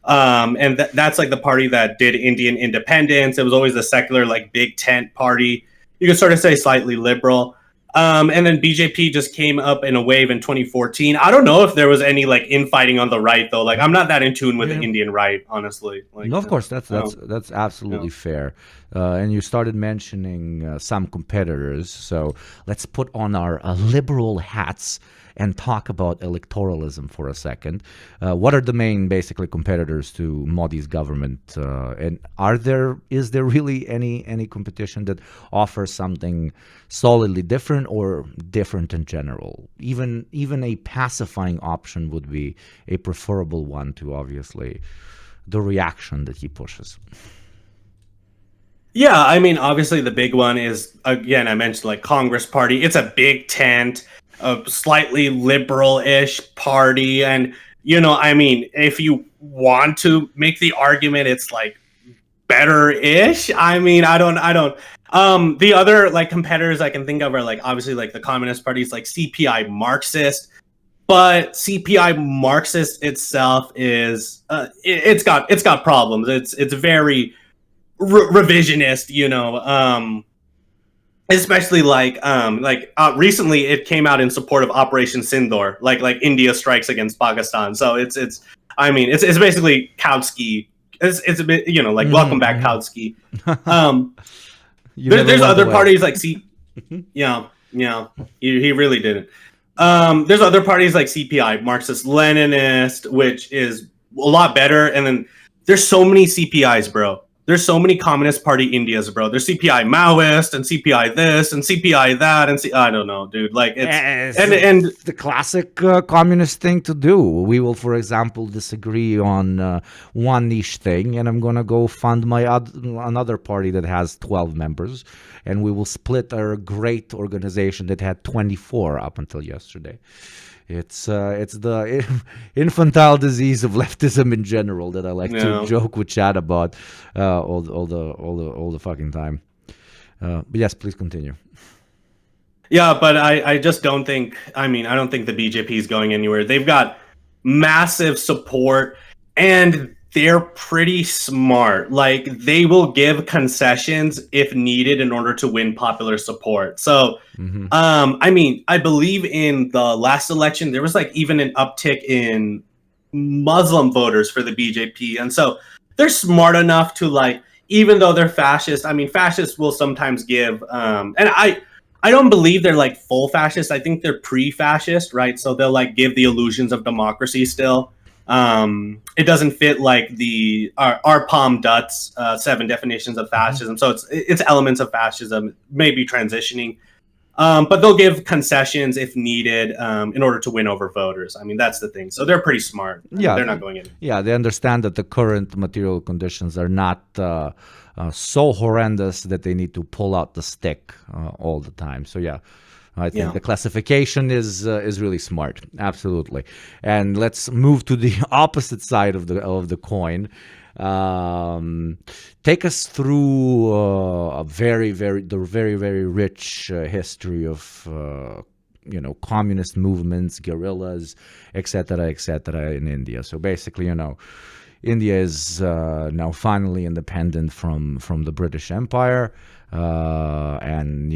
Speaker 3: And that's like the party that did Indian independence. It was always the secular, like, big tent party. You could sort of say slightly liberal. And then BJP just came up in a wave in 2014. I don't know if there was any like infighting on the right, though. Like, I'm not that in tune with the Indian right, honestly. Like,
Speaker 2: no, of course, that's absolutely fair. And you started mentioning some competitors, so let's put on our liberal hats and talk about electoralism for a second. What are the main, basically, competitors to Modi's government? And is there really any competition that offers something solidly different or different in general? Even a pacifying option would be a preferable one to, obviously, the reaction that he pushes.
Speaker 3: Yeah, I mean, obviously the big one is, again, I mentioned like Congress Party. It's a big tent, a slightly liberal-ish party. And, I mean, if you want to make the argument, it's like better-ish. I mean, I don't. The other like competitors I can think of are like obviously like the Communist Party's like CPI Marxist, but CPI Marxist itself is it's got problems. It's very revisionist, especially like recently it came out in support of Operation Sindoor, like India strikes against Pakistan. So it's basically Kautsky. It's a bit, like welcome back Kautsky. There's other parties like he really didn't. There's other parties like CPI, Marxist Leninist, which is a lot better. And then there's so many CPIs, bro. There's so many Communist Party Indias, bro. There's CPI Maoist and CPI this and CPI that and I don't know, dude. Like it's and
Speaker 2: the classic communist thing to do. We will, for example, disagree on one niche thing, and I'm gonna go fund another party that has 12 members, and we will split our great organization that had 24 up until yesterday. It's the infantile disease of leftism in general that I like to joke with Chad about all the fucking time. But yes, please continue.
Speaker 3: Yeah, but I just don't think. I mean, I don't think the BJP is going anywhere. They've got massive support, and they're pretty smart. Like they will give concessions if needed in order to win popular support. So, I mean, I believe in the last election there was like even an uptick in Muslim voters for the BJP, and so they're smart enough to like, even though they're fascist. I mean, fascists will sometimes give, and I don't believe they're like full fascist. I think they're pre-fascist, right? So they'll like give the illusions of democracy still. It doesn't fit like our Palm Dut's 7 definitions of fascism. So it's elements of fascism, maybe transitioning. But they'll give concessions if needed in order to win over voters. I mean, that's the thing. So they're pretty smart.
Speaker 2: Yeah,
Speaker 3: they're not going in.
Speaker 2: Yeah, they understand that the current material conditions are not so horrendous that they need to pull out the stick all the time. So yeah. I think the classification is really smart, absolutely. And let's move to the opposite side of the coin. Take us through a very rich history of communist movements, guerrillas, etc. in India. So basically, India is now finally independent from the British Empire. And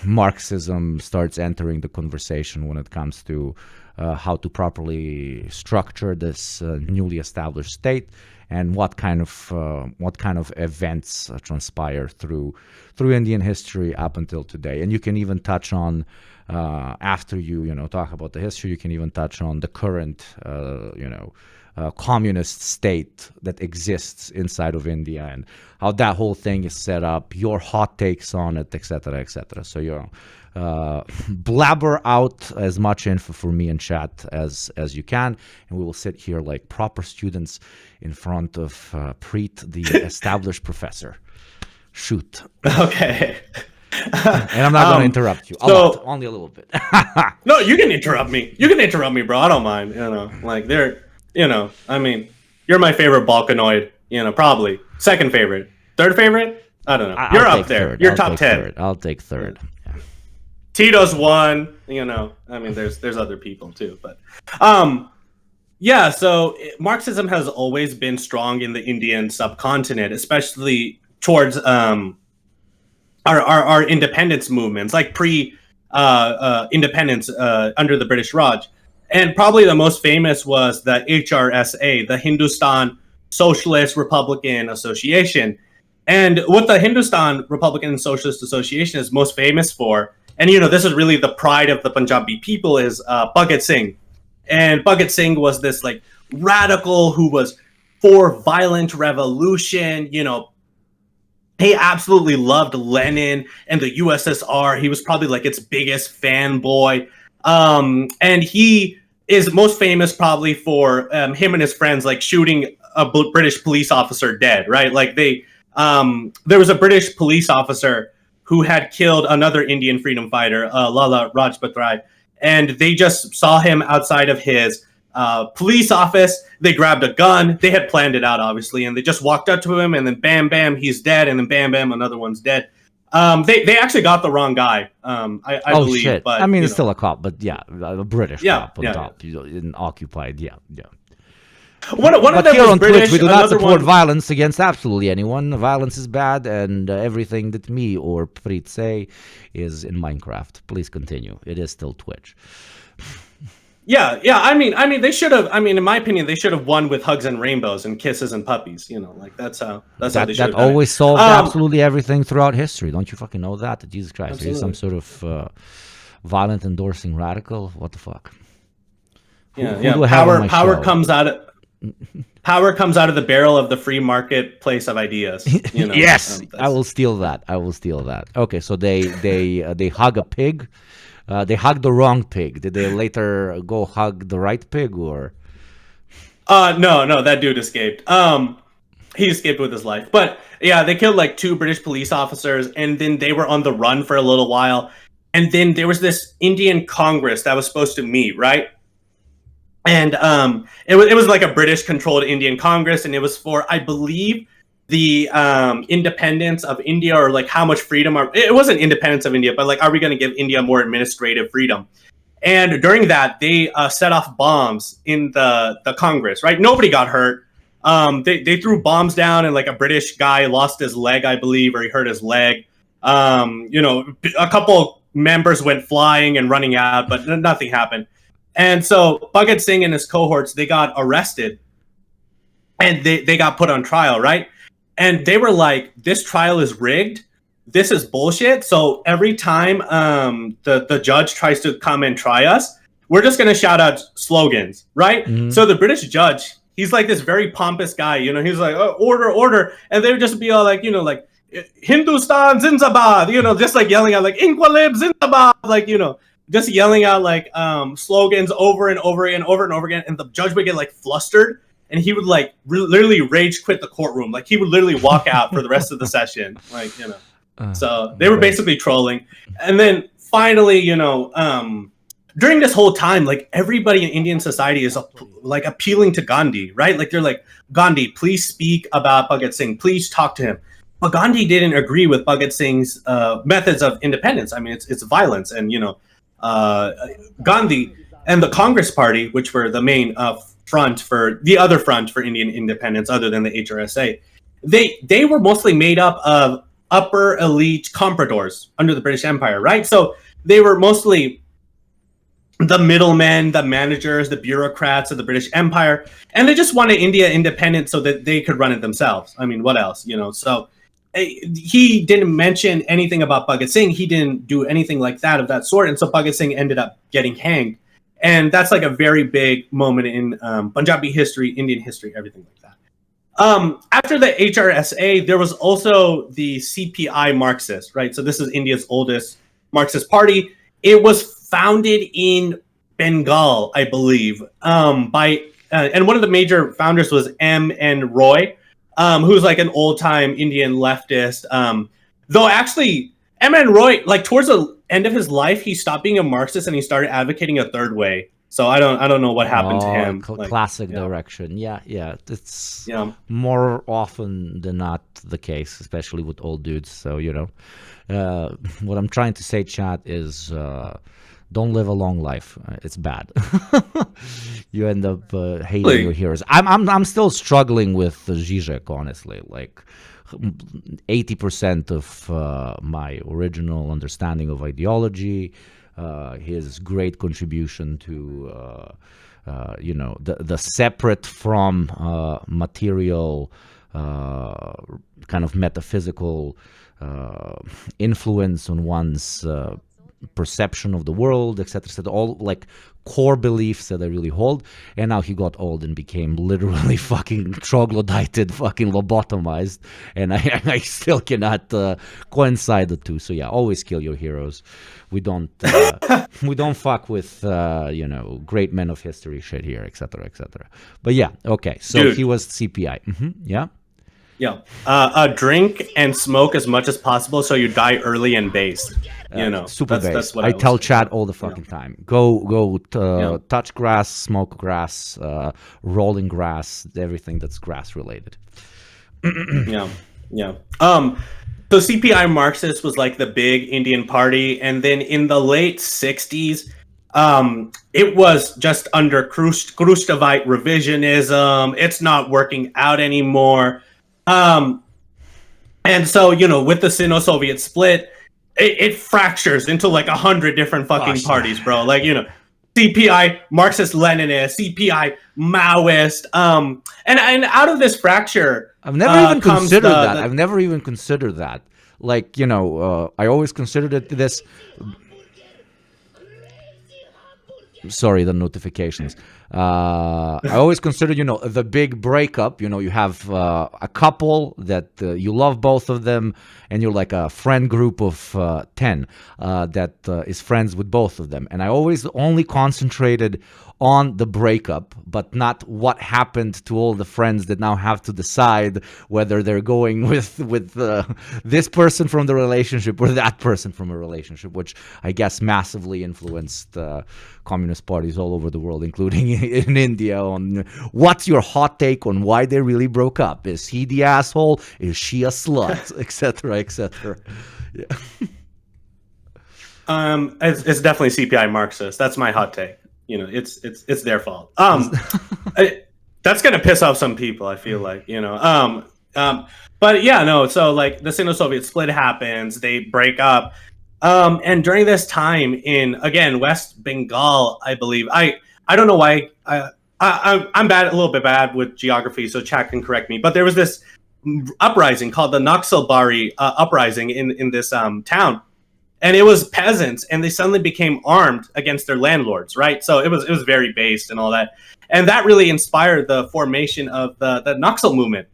Speaker 2: Marxism starts entering the conversation when it comes to how to properly structure this newly established state, and what kind of events transpire through Indian history up until today. And you can even touch on after you talk about the history, you can even touch on the current communist state that exists inside of India and how that whole thing is set up, your hot takes on it, etc. So blabber out as much info for me in chat as you can, and we will sit here like proper students in front of Preet, the established professor. Shoot.
Speaker 3: Okay.
Speaker 2: And I'm not going to interrupt you. Only a little bit.
Speaker 3: No, you can interrupt me. You can interrupt me, bro. I don't mind. Like they're. I mean, you're my favorite Balkanoid, probably. Second favorite. Third favorite? I don't know. You're up there. You're top 10.
Speaker 2: I'll take third. Yeah.
Speaker 3: Tito's one, I mean, there's other people too, but yeah, so Marxism has always been strong in the Indian subcontinent, especially towards our independence movements, like independence under the British Raj. And probably the most famous was the HRSA, the Hindustan Socialist Republican Association. And what the Hindustan Republican Socialist Association is most famous for and this is really the pride of the Punjabi people is Bhagat Singh, and Bhagat Singh was this like radical who was for violent revolution. He absolutely loved Lenin and the USSR. He was probably like its biggest fanboy. And he is most famous probably for him and his friends like shooting a British police officer dead, right? Like there was a British police officer who had killed another Indian freedom fighter, Lala Rajpat Rai, and they just saw him outside of his police office. They grabbed a gun. They had planned it out, obviously, and they just walked up to him, and then bam, bam, he's dead, and then bam, bam, another one's dead. They actually got the wrong guy. I believe.
Speaker 2: Shit!
Speaker 3: But,
Speaker 2: I mean, it's still a cop, but yeah, a British cop on
Speaker 3: yeah.
Speaker 2: top, in occupied. Yeah.
Speaker 3: One
Speaker 2: but
Speaker 3: of them
Speaker 2: here
Speaker 3: was
Speaker 2: on
Speaker 3: British,
Speaker 2: Twitch, we do not support
Speaker 3: one...
Speaker 2: violence against absolutely anyone. Violence is bad, and everything that me or Preet say is in Minecraft. Please continue. It is still Twitch.
Speaker 3: Yeah. I mean, they should have. I mean, in my opinion, they should have won with hugs and rainbows and kisses and puppies. Like that's how they should have done it.
Speaker 2: That always solved absolutely everything throughout history. Don't you fucking know that? Jesus Christ, are you some sort of violent endorsing radical? What the fuck?
Speaker 3: Yeah. Power comes out of. Power comes out of the barrel of the free marketplace of ideas.
Speaker 2: Yes, I will steal that. Okay, so they hug a pig. They hugged the wrong pig. Did they later go hug the right pig, or?
Speaker 3: No, that dude escaped. He escaped with his life. But yeah, they killed like 2 British police officers, and then they were on the run for a little while. And then there was this Indian Congress that was supposed to meet, right? And it was like a British-controlled Indian Congress, and it was for, I believe, the independence of India, or like how much freedom it wasn't independence of India, but like, are we going to give India more administrative freedom? And during that, they set off bombs in the Congress, right? Nobody got hurt. They threw bombs down, and like a British guy lost his leg, I believe, or he hurt his leg. A couple members went flying and running out, but nothing happened. And so Bhagat Singh and his cohorts, they got arrested, and they got put on trial, right? And they were like, this trial is rigged. This is bullshit. So every time the judge tries to come and try us, we're just going to shout out slogans, right? Mm-hmm. So the British judge, he's like this very pompous guy, he's like, oh, order, order. And they would just be all like, like, Hindustan Zindabad, just like yelling out like, Inquilib Zindabad, like, just yelling out like slogans over and over again, and the judge would get like flustered, and he would like literally rage quit the courtroom. Like he would literally walk out for the rest of the session, like So they were basically trolling, and then finally, during this whole time, like everybody in Indian society is like appealing to Gandhi, right? Like they're like, Gandhi, please speak about Bhagat Singh, please talk to him. But Gandhi didn't agree with Bhagat Singh's methods of independence. I mean, it's violence, and Gandhi and the Congress Party, which were the main front for Indian independence, other than the HRSA, they were mostly made up of upper elite compradors under the British Empire, right? So they were mostly the middlemen, the managers, the bureaucrats of the British Empire, and they just wanted India independent so that they could run it themselves. I mean, what else, So he didn't mention anything about Bhagat Singh. He didn't do anything like that of that sort. And so Bhagat Singh ended up getting hanged. And that's like a very big moment in Punjabi history, Indian history, everything like that. After the HRSA, there was also the CPI Marxist, right? So this is India's oldest Marxist party. It was founded in Bengal, I believe, and one of the major founders was M.N. Roy, who's like an old-time Indian leftist. Though actually, M.N. Roy, like towards the end of his life, he stopped being a Marxist and he started advocating a third way. So I don't know what happened to him.
Speaker 2: Classic direction. Yeah. It's more often than not the case, especially with old dudes. So what I'm trying to say, chat, is don't live a long life. It's bad. You end up hating your heroes. I'm still struggling with Zizek, honestly. Like 80% of my original understanding of ideology, his great contribution to the separate from material kind of metaphysical influence on one's perception of the world, etc., etc., all like core beliefs that I really hold. And now he got old and became literally fucking troglodyted, fucking lobotomized, and I still cannot coincide the two. So yeah, always kill your heroes. We don't fuck with great men of history shit here, etc., etc. But yeah, okay. So
Speaker 3: Dude.
Speaker 2: He was CPI. Yeah.
Speaker 3: Yeah. Drink and smoke as much as possible so you die early and based.
Speaker 2: Super based.
Speaker 3: That's what
Speaker 2: I tell
Speaker 3: would say.
Speaker 2: Chad all the fucking time. Go touch grass, smoke grass, rolling grass, everything that's grass related.
Speaker 3: Yeah. So CPI Marxist was like the big Indian party, and then in the late 60s, it was just under Khrushchevite revisionism. It's not working out anymore. And so, with the Sino-Soviet split, it fractures into like 100 different fucking parties, bro. Like, CPI Marxist-Leninist, CPI Maoist, and out of this fracture,
Speaker 2: I've never even considered that. I've never even considered that. Like, I always considered it this. Sorry, the notifications. I always considered, the big breakup. You have a couple that you love both of them, and you're like a friend group of 10 that is friends with both of them. And I always only concentrated on the breakup, but not what happened to all the friends that now have to decide whether they're going with this person from the relationship or that person from a relationship, which I guess massively influenced communist parties all over the world, including in India, on what's your hot take on why they really broke up. Is he the asshole? Is she a slut? Etc. Etc. Yeah.
Speaker 3: It's definitely CPI Marxist. That's my hot take. It's their fault. That's gonna piss off some people, I feel like, but yeah, no. So like the Sino-Soviet split happens, they break up, and during this time in again West Bengal, I believe, I don't know why I'm a little bit bad with geography, so chat can correct me, but there was this uprising called the Naxalbari uprising in this town. And it was peasants, and they suddenly became armed against their landlords, right? So it was very based and all that, and that really inspired the formation of the Naxal movement.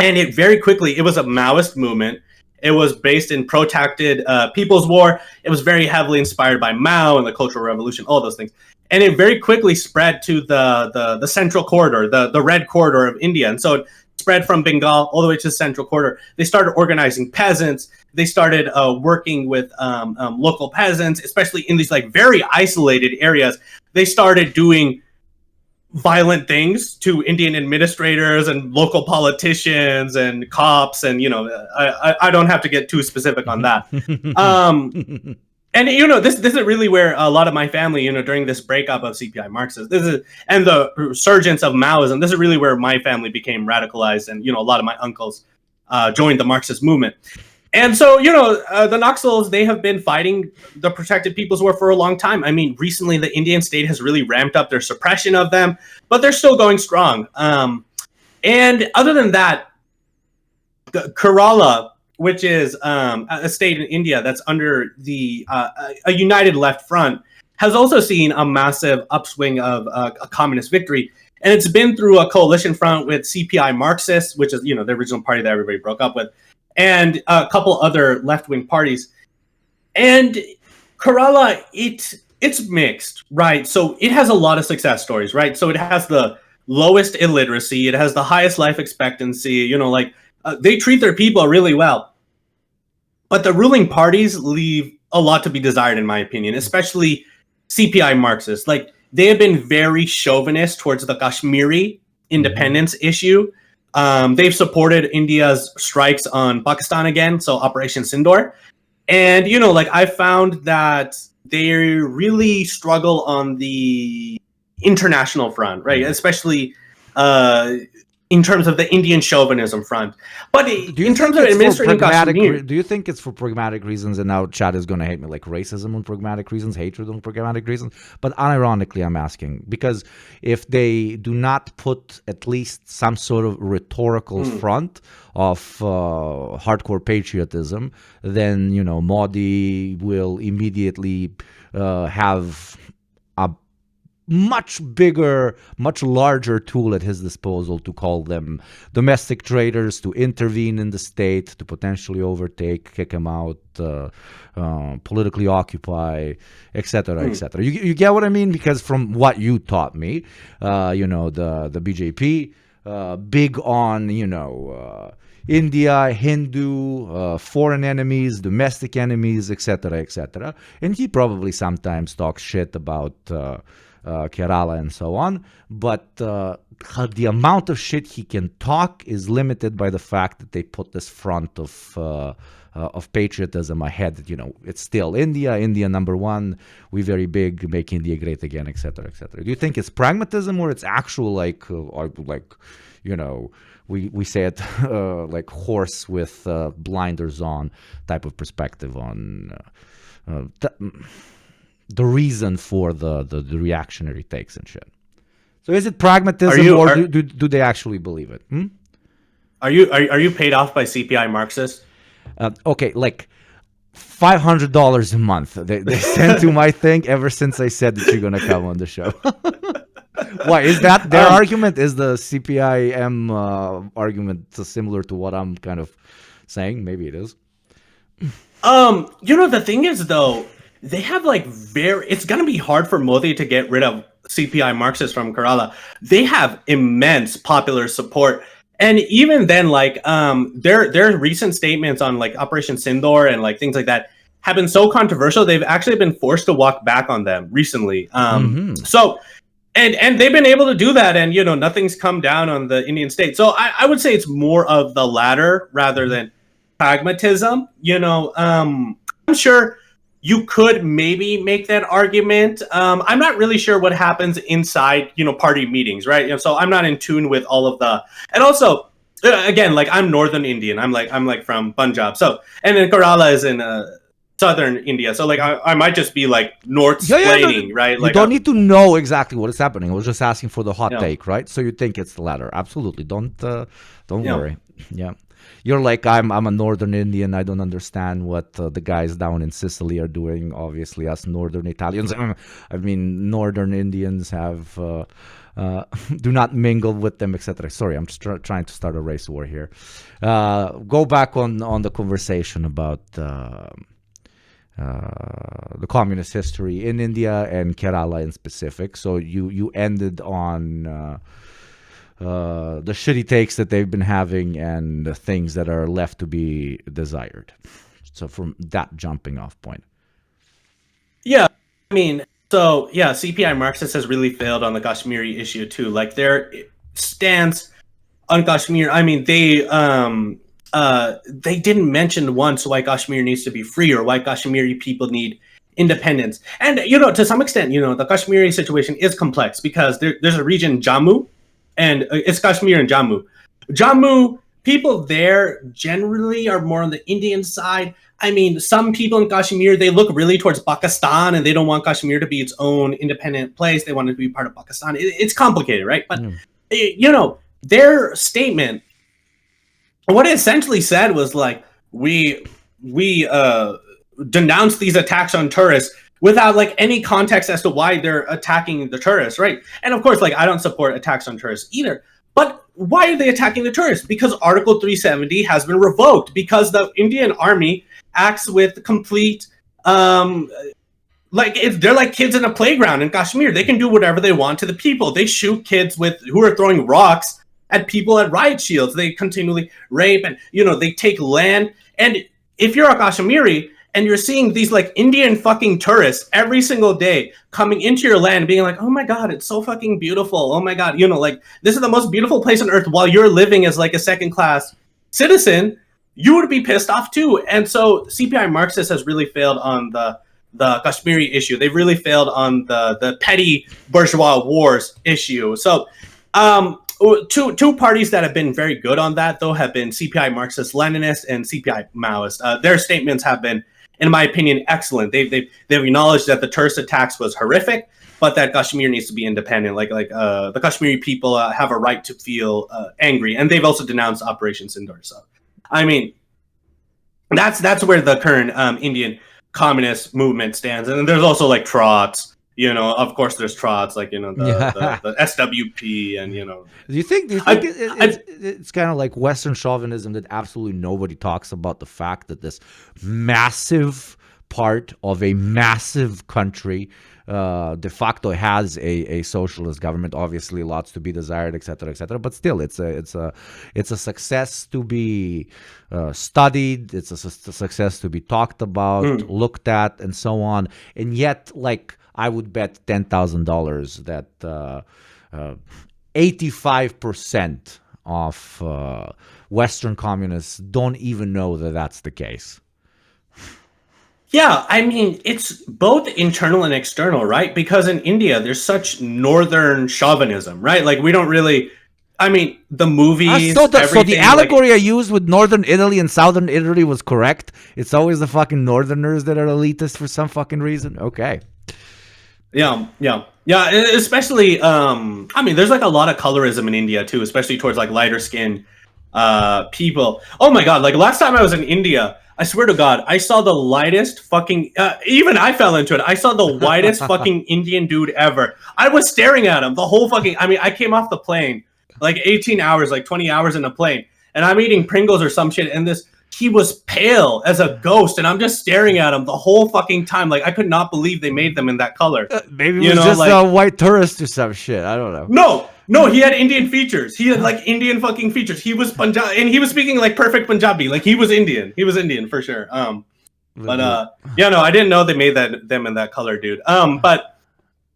Speaker 3: And it very quickly, it was a Maoist movement. It was based in protracted People's War. It was very heavily inspired by Mao and the Cultural Revolution, all those things. And it very quickly spread to the central corridor, the red corridor of India, and so it spread from Bengal all the way to the central corridor. They started organizing peasants. They started working with local peasants, especially in these like very isolated areas. They started doing violent things to Indian administrators and local politicians and cops. And, I don't have to get too specific on that. And this is really where a lot of my family, during this breakup of CPI Marxist, and the resurgence of Maoism, this is really where my family became radicalized, and a lot of my uncles joined the Marxist movement. And so, the Naxals, they have been fighting the Protected People's War for a long time. I mean, recently the Indian state has really ramped up their suppression of them, but they're still going strong. And other than that, Kerala, which is a state in India that's under a united left front, has also seen a massive upswing of a communist victory. And it's been through a coalition front with CPI Marxists, which is, the original party that everybody broke up with, and a couple other left-wing parties. And Kerala, it's mixed, right? So it has a lot of success stories, right? So it has the lowest illiteracy, it has the highest life expectancy, they treat their people really well. But the ruling parties leave a lot to be desired, in my opinion, especially CPI Marxists. Like, they have been very chauvinist towards the Kashmiri independence issue. They've supported India's strikes on Pakistan again, so Operation Sindoor. And, I found that they really struggle on the international front, right? Especially in terms of the Indian chauvinism front. But in terms of
Speaker 2: it's
Speaker 3: administrating Kashmir,
Speaker 2: do you think it's for pragmatic reasons? And now Chad is going to hate me, like racism on pragmatic reasons, hatred on pragmatic reasons. But unironically, I'm asking because if they do not put at least some sort of rhetorical front of hardcore patriotism, then Modi will immediately have a much bigger, much larger tool at his disposal to call them domestic traitors, to intervene in the state, to potentially overtake, kick him out, politically occupy, etc., etc. You get what I mean? Because from what you taught me, the BJP, big on, India, Hindu, foreign enemies, domestic enemies, etc., etc. And he probably sometimes talks shit about Kerala and so on, but the amount of shit he can talk is limited by the fact that they put this front of patriotism ahead. It's still India number one, we very big, make India great again, etc., etc. Do you think it's pragmatism or it's actual we say it like horse with blinders on type of perspective on the reason for the reactionary takes and shit? So is it pragmatism or do they actually believe it?
Speaker 3: Are you paid off by CPI Marxists?
Speaker 2: Okay, like $500 a month they sent to my thing ever since I said that you're gonna come on the show. Why is that their argument? Is the CPIM argument similar to what I'm kind of saying? Maybe it is.
Speaker 3: The thing is though, they have it's going to be hard for Modi to get rid of CPI Marxists from Kerala. They have immense popular support. And even then, their recent statements on Operation Sindoor and things like that have been so controversial. They've actually been forced to walk back on them recently. So, and they've been able to do that. And, nothing's come down on the Indian state. So I would say it's more of the latter rather than pragmatism. I'm sure you could maybe make that argument. I'm not really sure what happens inside, party meetings, right? So I'm not in tune with all of and also, again, I'm Northern Indian. I'm from Punjab. So, and then Kerala is in Southern India. So I might just be north-splaining, right?
Speaker 2: You don't need to know exactly what is happening. I was just asking for the hot take, right? So you think it's the latter. Absolutely. Don't worry. Yeah. You're like, I'm a Northern Indian. I don't understand what the guys down in Sicily are doing. Obviously, us Northern Italians. I mean, Northern Indians have do not mingle with them, etc. Sorry, I'm just trying to start a race war here. Go back on the conversation about the communist history in India and Kerala in specific. So you ended on the shitty takes that they've been having and the things that are left to be desired. So from that jumping off point.
Speaker 3: Yeah, I mean, so yeah, CPI Marxist has really failed on the Kashmiri issue too. Their stance on Kashmir, I mean, they didn't mention once why Kashmir needs to be free or why Kashmiri people need independence. And, to some extent, the Kashmiri situation is complex because there's a region, Jammu, and it's Kashmir and Jammu. Jammu, people there generally are more on the Indian side. I mean, some people in Kashmir, they look really towards Pakistan and they don't want Kashmir to be its own independent place. They want it to be part of Pakistan. It's complicated, right? But, their statement, what it essentially said was we denounce these attacks on tourists without any context as to why they're attacking the tourists, right? And of course, I don't support attacks on tourists either. But why are they attacking the tourists? Because Article 370 has been revoked because the Indian army acts with complete, they're like kids in a playground in Kashmir. They can do whatever they want to the people. They shoot kids who are throwing rocks at people at riot shields. They continually rape and, they take land. And if you're a Kashmiri, and you're seeing these Indian fucking tourists every single day coming into your land being like, oh my God, it's so fucking beautiful. Oh my God, this is the most beautiful place on earth while you're living as a second class citizen, you would be pissed off too. And so CPI Marxist has really failed on the Kashmiri issue. They've really failed on the petty bourgeois wars issue. So two parties that have been very good on that, though, have been CPI Marxist-Leninist and CPI Maoist. Their statements have been, in my opinion, excellent. They've acknowledged that the terrorist attacks was horrific, but that Kashmir needs to be independent. The Kashmiri people have a right to feel angry, and they've also denounced Operation Sindoor. So, I mean, that's where the current Indian communist movement stands. And then there's also like Trots. Of course, there's Trots, like the SWP, and
Speaker 2: Do you think it's kind of like Western chauvinism that absolutely nobody talks about the fact that this massive part of a massive country de facto has a socialist government, obviously lots to be desired, etc., but still it's a success to be studied, it's a success to be talked about, looked at, and so on. And yet, like, I would bet $10,000 that 85% of Western communists don't even know that that's the case.
Speaker 3: Yeah, I mean, it's both internal and external, right? Because in India, there's such northern chauvinism, right? Like, we don't really, I mean, the movies.
Speaker 2: So the allegory I used with northern Italy and southern Italy was correct. It's always the fucking northerners that are elitist for some fucking reason. Okay.
Speaker 3: Yeah. Especially, I mean, there's like a lot of colorism in India too, especially towards like lighter skinned people. Oh my God. Like last time I was in India, I swear to God, I saw the lightest fucking, even I fell into it. I saw the whitest fucking Indian dude ever. I was staring at him the whole fucking, I mean, I came off the plane, like 18 hours, like 20 hours in a plane, and I'm eating Pringles or some shit. And he was pale as a ghost, and I'm just staring at him the whole fucking time. Like, I could not believe they made them in that color.
Speaker 2: Maybe it was just a white tourist or some shit. I don't know.
Speaker 3: No, he had Indian features. He had like Indian fucking features. He was Punjabi, and he was speaking like perfect Punjabi. Like, he was Indian. He was Indian for sure. I didn't know they made them in that color, dude. But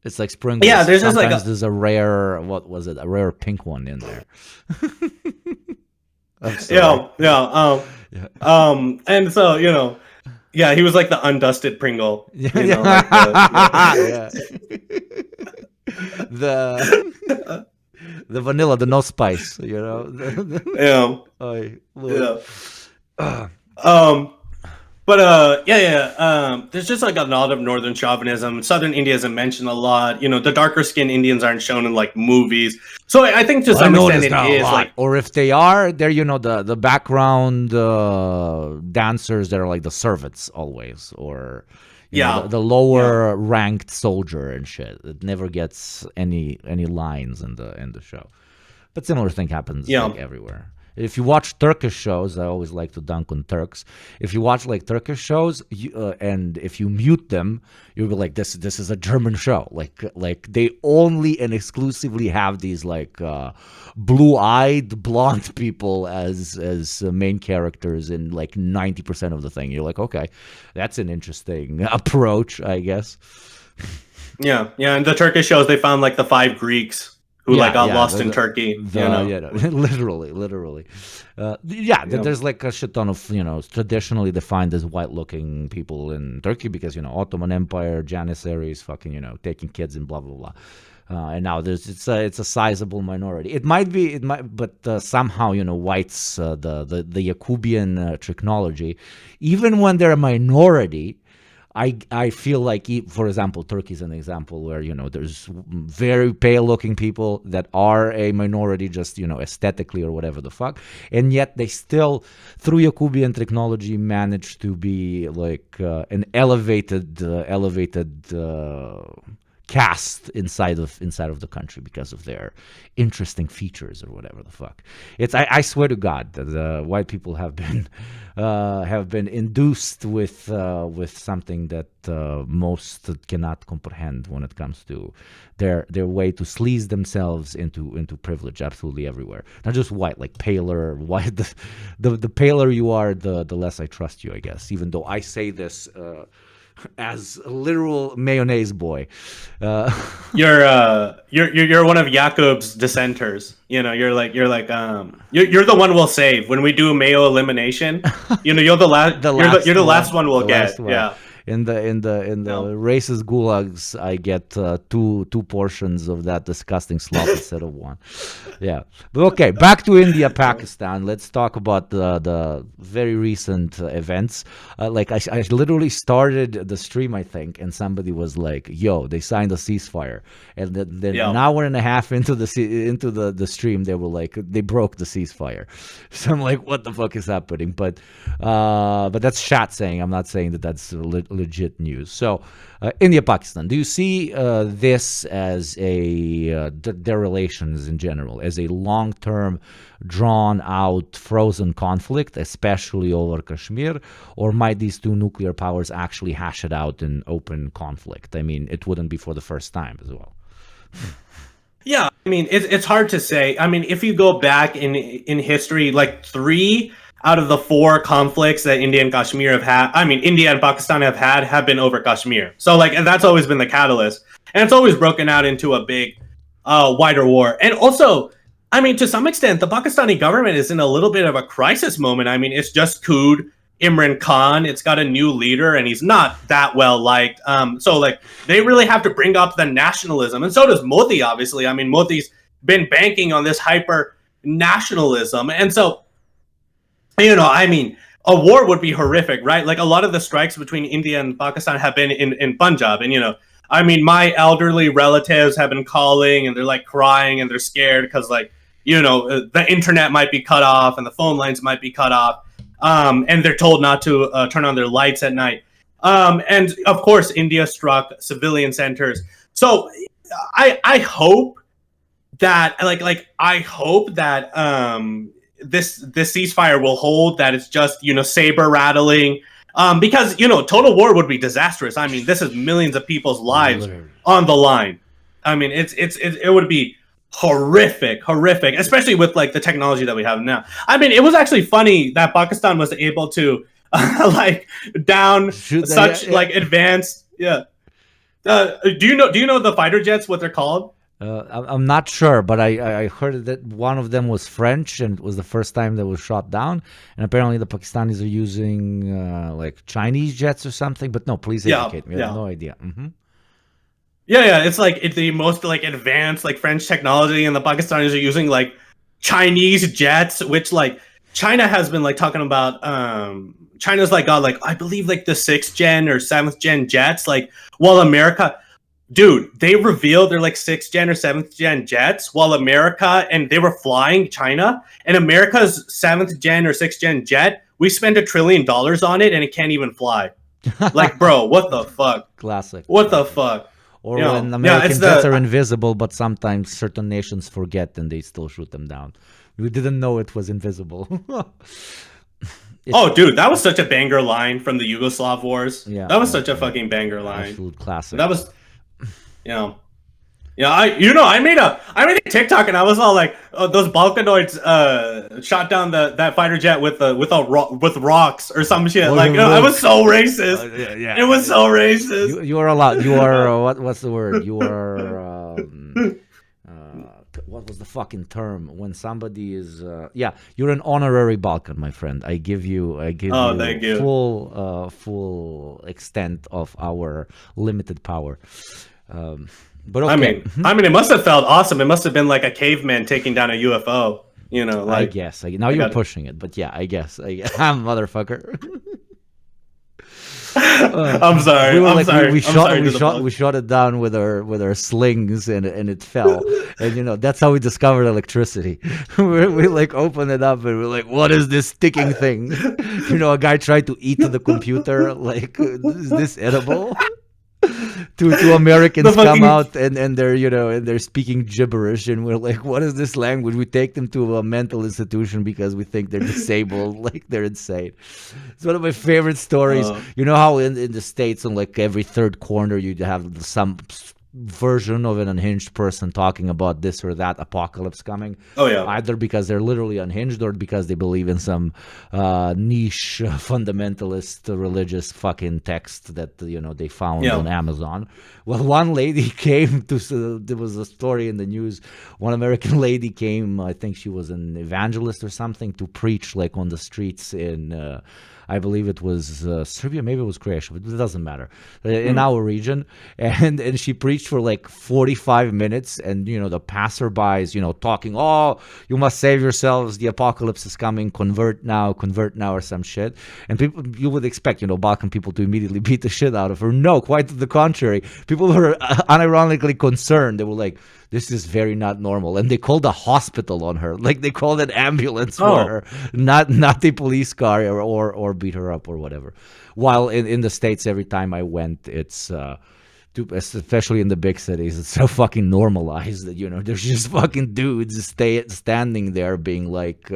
Speaker 2: it's like Sprinkles.
Speaker 3: Yeah, there's
Speaker 2: sometimes
Speaker 3: just like
Speaker 2: there's a rare, what was it? A rare pink one in there.
Speaker 3: And so, yeah, he was like the undusted Pringle.
Speaker 2: The vanilla, the no spice,
Speaker 3: there's just like a lot of northern chauvinism. Southern India isn't mentioned a lot. The darker skinned Indians aren't shown in like movies. So I think to some extent it is like,
Speaker 2: or if they are, they're the background dancers that are like the servants always, or the lower ranked soldier and shit. It never gets any lines in the show. But similar thing happens like everywhere. If you watch Turkish shows, I always like to dunk on Turks. If you watch like Turkish shows, and if you mute them, you'll be like, this is a German show. Like they only and exclusively have these like blue-eyed blonde people as main characters in like 90% of the thing. You're like, okay, that's an interesting approach, I guess.
Speaker 3: Yeah. In the Turkish shows, they found like the 5 Greeks who got lost in Turkey.
Speaker 2: Literally. There's like a shit ton of traditionally defined as white-looking people in Turkey because Ottoman Empire, Janissaries, fucking taking kids and blah blah blah. And now it's a sizable minority. It might, but somehow whites, the Yakubian technology, even when they're a minority. I feel like, for example, Turkey is an example where, there's very pale-looking people that are a minority just, aesthetically or whatever the fuck. And yet they still, through Yakubian technology, manage to be like an elevated caste inside of the country because of their interesting features or whatever the fuck. I swear to God that white people have been induced with something that most cannot comprehend when it comes to their way to sleaze themselves into privilege absolutely everywhere. Not just white, like paler white. The paler you are, the less I trust you, I guess. Even though I say this as a literal mayonnaise boy.
Speaker 3: You're one of Jakob's dissenters. You're the one we'll save when we do mayo elimination. You're the last. You're the last one we'll get. Yeah.
Speaker 2: in the racist gulags, I get two portions of that disgusting slop instead of one. Yeah, but okay, back to India, Pakistan. Let's talk about the very recent events. Like I literally started the stream, I think, and somebody was like, "Yo, they signed a ceasefire," and then an hour and a half into the stream, they were like, they broke the ceasefire. So I'm like, what the fuck is happening? But that's chat saying. I'm not saying that that's legit news. So India, Pakistan. Do you see this as their relations in general as a long-term, drawn-out, frozen conflict, especially over Kashmir, or might these two nuclear powers actually hash it out in open conflict? I mean, it wouldn't be for the first time as well.
Speaker 3: Yeah, I mean, it's hard to say. I mean, if you go back in history, like 3 out of the 4 conflicts that India and Kashmir have had, I mean, India and Pakistan have been over Kashmir. So, like, that's always been the catalyst. And it's always broken out into a big, wider war. And also, I mean, to some extent, the Pakistani government is in a little bit of a crisis moment. I mean, it's just couped Imran Khan. It's got a new leader, and he's not that well liked. So, like, they really have to bring up the nationalism. And so does Modi, obviously. I mean, Modi's been banking on this hyper nationalism. And so, you know, I mean, a war would be horrific, right? Like, a lot of the strikes between India and Pakistan have been in Punjab. And, you know, I mean, my elderly relatives have been calling, and they're, like, crying, and they're scared because, like, you know, the internet might be cut off and the phone lines might be cut off. And they're told not to turn on their lights at night. And, of course, India struck civilian centers. So I hope that, I hope that this ceasefire will hold, that it's just, you know, saber rattling, because, you know, total war would be disastrous. I mean, this is millions of people's lives on the line. I mean, it would be horrific, especially with, like, the technology that we have now. I mean, it was actually funny that Pakistan was able to like down such like advanced. Yeah. Do you know the fighter jets, what they're called?
Speaker 2: I'm not sure, but I heard that one of them was French, and it was the first time that was shot down. And apparently the Pakistanis are using like Chinese jets or something. But no, please educate me. I have no idea. Mm-hmm.
Speaker 3: Yeah, it's like the most like advanced like French technology, and the Pakistanis are using like Chinese jets, which like China has been like talking about. China's like got like, I believe, like the 6th gen or 7th gen jets, like, while America, dude, they revealed they're like 6th gen or 7th gen jets, while America, and they were flying China, and America's 7th gen or 6th gen jet, we spent $1 trillion on it and it can't even fly. Like, bro, what the fuck?
Speaker 2: Classic.
Speaker 3: What the fuck?
Speaker 2: Or when American jets are invisible, but sometimes certain nations forget and they still shoot them down. We didn't know it was invisible.
Speaker 3: Oh, dude, that was such a banger line from the Yugoslav wars.
Speaker 2: Yeah,
Speaker 3: that was such a fucking banger line.
Speaker 2: Absolute classic.
Speaker 3: That was, yeah. I made a TikTok, and I was all like, those Balkanoids shot down that fighter jet with rocks or some shit. Like, I was so racist. It was so racist.
Speaker 2: You are allowed. You are what's the word? You are. What was the fucking term when somebody is? You're an honorary Balkan, my friend. I give you
Speaker 3: thank you.
Speaker 2: full extent of our limited power. But okay.
Speaker 3: I mean, it must have felt awesome. It must have been like a caveman taking down a UFO. You know, like,
Speaker 2: I guess. Now you're pushing it, but yeah, I guess. I'm motherfucker.
Speaker 3: I'm sorry.
Speaker 2: We shot it down with our slings, and it fell. And you know, that's how we discovered electricity. we like opened it up, and we're like, what is this sticking thing? You know, a guy tried to eat the computer. Like, is this edible? Two Americans come out and they're speaking gibberish, and we're like, what is this language? We take them to a mental institution because we think they're disabled, like they're insane. It's one of my favorite stories. You know how in the States, on like every third corner, you have some version of an unhinged person talking about this or that apocalypse coming.
Speaker 3: Oh yeah.
Speaker 2: Either because they're literally unhinged or because they believe in some niche fundamentalist religious fucking text that they found on Amazon. Well, one lady came to. There was a story in the news. One American lady came. I think she was an evangelist or something, to preach like on the streets in. I believe it was Serbia, maybe it was Croatia, but it doesn't matter. In our region, and she preached for like 45 minutes, and the passerbys, talking, oh, you must save yourselves, the apocalypse is coming, convert now, or some shit. And people, you would expect, Balkan people to immediately beat the shit out of her. No, quite to the contrary. People were unironically concerned. They were like, this is very not normal, and they called a hospital on her. Like they called an ambulance for her, not the police car or beat her up or whatever. While in the States, every time I went, it's especially in the big cities, it's so fucking normalized that there's just fucking dudes standing there being like,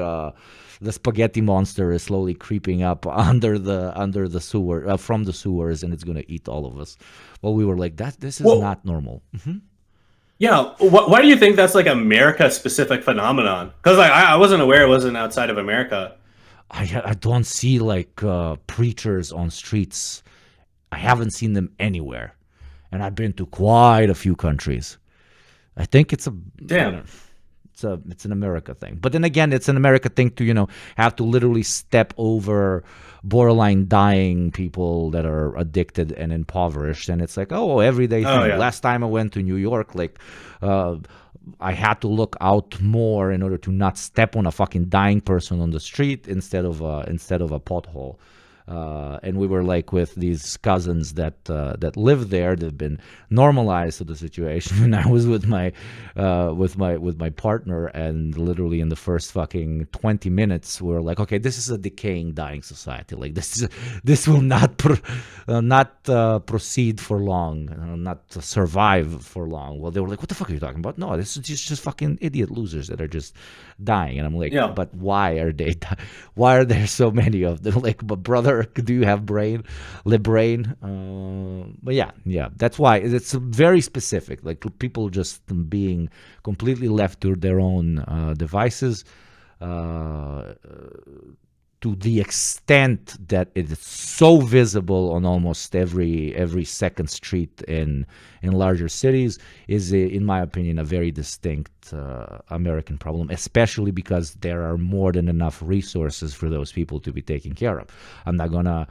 Speaker 2: the spaghetti monster is slowly creeping up under the sewer from the sewers, and it's gonna eat all of us. Well, we were like, this is not normal. Mm-hmm.
Speaker 3: Yeah, why do you think that's like America-specific phenomenon? Because I wasn't aware it wasn't outside of America.
Speaker 2: I don't see like preachers on streets. I haven't seen them anywhere, and I've been to quite a few countries. I think it's it's an America thing. But then again, it's an America thing to have to literally step over borderline dying people that are addicted and impoverished, and it's like, everyday thing.
Speaker 3: Oh, yeah.
Speaker 2: Last time I went to New York, like I had to look out more in order to not step on a fucking dying person on the street instead of a pothole. And we were like with these cousins that live there. They've been normalized to the situation. And I was with my partner, and literally in the first fucking 20 minutes, we were like, okay, this is a decaying, dying society. Like this will not proceed for long, not survive for long. Well, they were like, what the fuck are you talking about? No, this is just fucking idiot losers that are just dying. And I'm like, but why are they? Why are there so many of them? Like, but brother, do you have brain? But yeah, that's why it's very specific. Like people just being completely left to their own devices, to the extent that it is so visible on almost every second street in larger cities, is, in my opinion, a very distinct American problem, especially because there are more than enough resources for those people to be taken care of. I'm not gonna,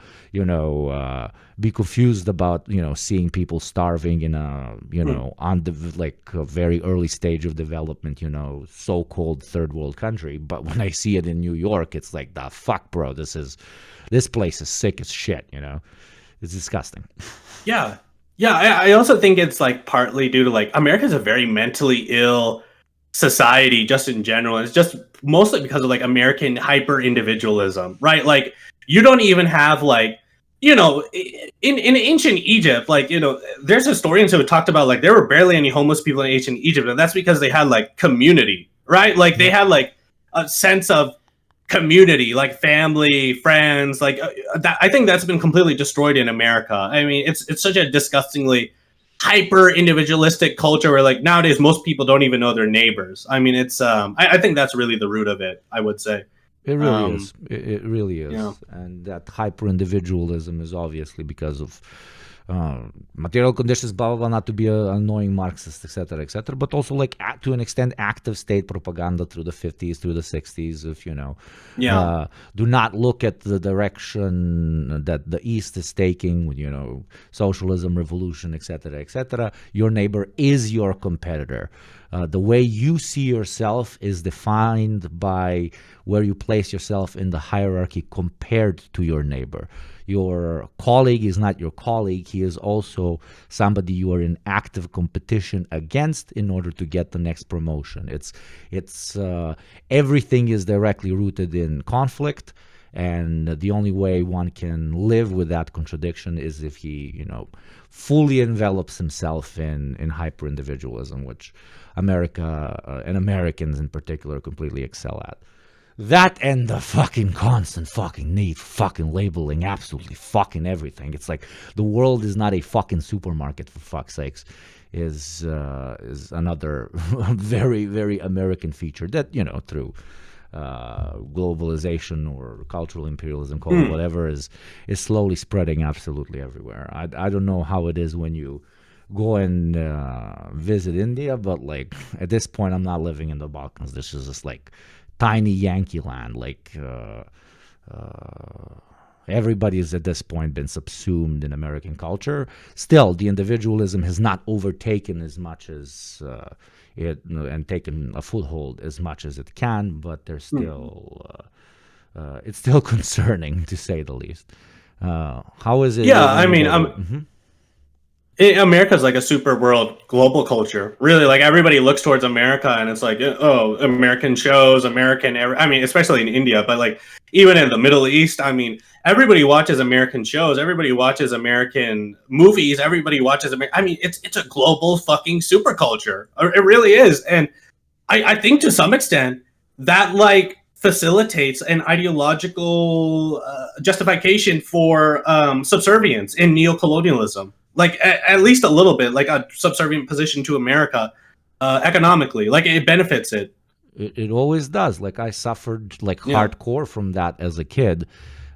Speaker 2: be confused about, seeing people starving in a, on the a very early stage of development, so-called third world country. But when I see it in New York, it's like, the fuck, bro, this place is sick as shit, It's disgusting.
Speaker 3: Yeah. Yeah, I also think it's like partly due to like America's a very mentally ill society just in general. It's just mostly because of like American hyper individualism, right? Like you don't even have like, in ancient Egypt, like, there's historians who have talked about like there were barely any homeless people in ancient Egypt, and that's because they had like community, right? Like they had like a sense of community, like family, friends, like that. I think that's been completely destroyed in America. I mean, it's such a disgustingly hyper individualistic culture where like nowadays most people don't even know their neighbors. I mean, it's I think that's really the root of it, I would say.
Speaker 2: It really is. It really is.
Speaker 3: Yeah.
Speaker 2: And that hyper individualism is obviously because of material conditions, blah, blah, blah, not to be an annoying Marxist, etc., but also like to an extent active state propaganda through the 50s, through the 60s, if do not look at the direction that the East is taking with, socialism, revolution, etc. Your neighbor is your competitor. The way you see yourself is defined by where you place yourself in the hierarchy compared to your neighbor. Your colleague is not your colleague. He is also somebody you are in active competition against in order to get the next promotion. It's everything is directly rooted in conflict, and the only way one can live with that contradiction is if he, fully envelops himself in hyper individualism, which America and Americans in particular completely excel at. That and the fucking constant fucking need for fucking labeling absolutely fucking everything. It's like the world is not a fucking supermarket, for fuck's sakes, is another very, very American feature that, through globalization or cultural imperialism, call it whatever, is slowly spreading absolutely everywhere. I don't know how it is when you go and visit India, but like at this point I'm not living in the Balkans. This is just like tiny Yankee land, like everybody has at this point been subsumed in American culture. Still, the individualism has not overtaken as much as and taken a foothold as much as it can, but there's still it's still concerning, to say the least. How is it?
Speaker 3: Yeah, I mean, America's like a super world global culture. Really, like everybody looks towards America, and it's like, oh, American shows, I mean, especially in India, but like even in the Middle East, I mean, everybody watches American shows, everybody watches American movies, everybody watches I mean, it's a global fucking super culture. It really is, and I think to some extent that like facilitates an ideological justification for subservience in neocolonialism. Like at least a little bit, like a subservient position to America economically, like it benefits it.
Speaker 2: It always does. Like I suffered like hardcore from that as a kid,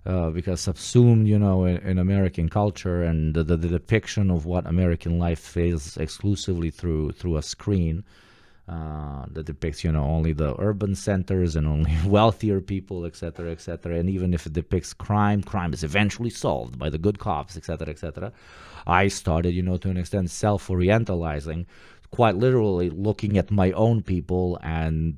Speaker 2: because subsumed, in American culture and the depiction of what American life is exclusively through a screen. That depicts, only the urban centers and only wealthier people, etc., etc. And even if it depicts crime is eventually solved by the good cops, etc., etc. I started, to an extent, self-orientalizing, quite literally looking at my own people and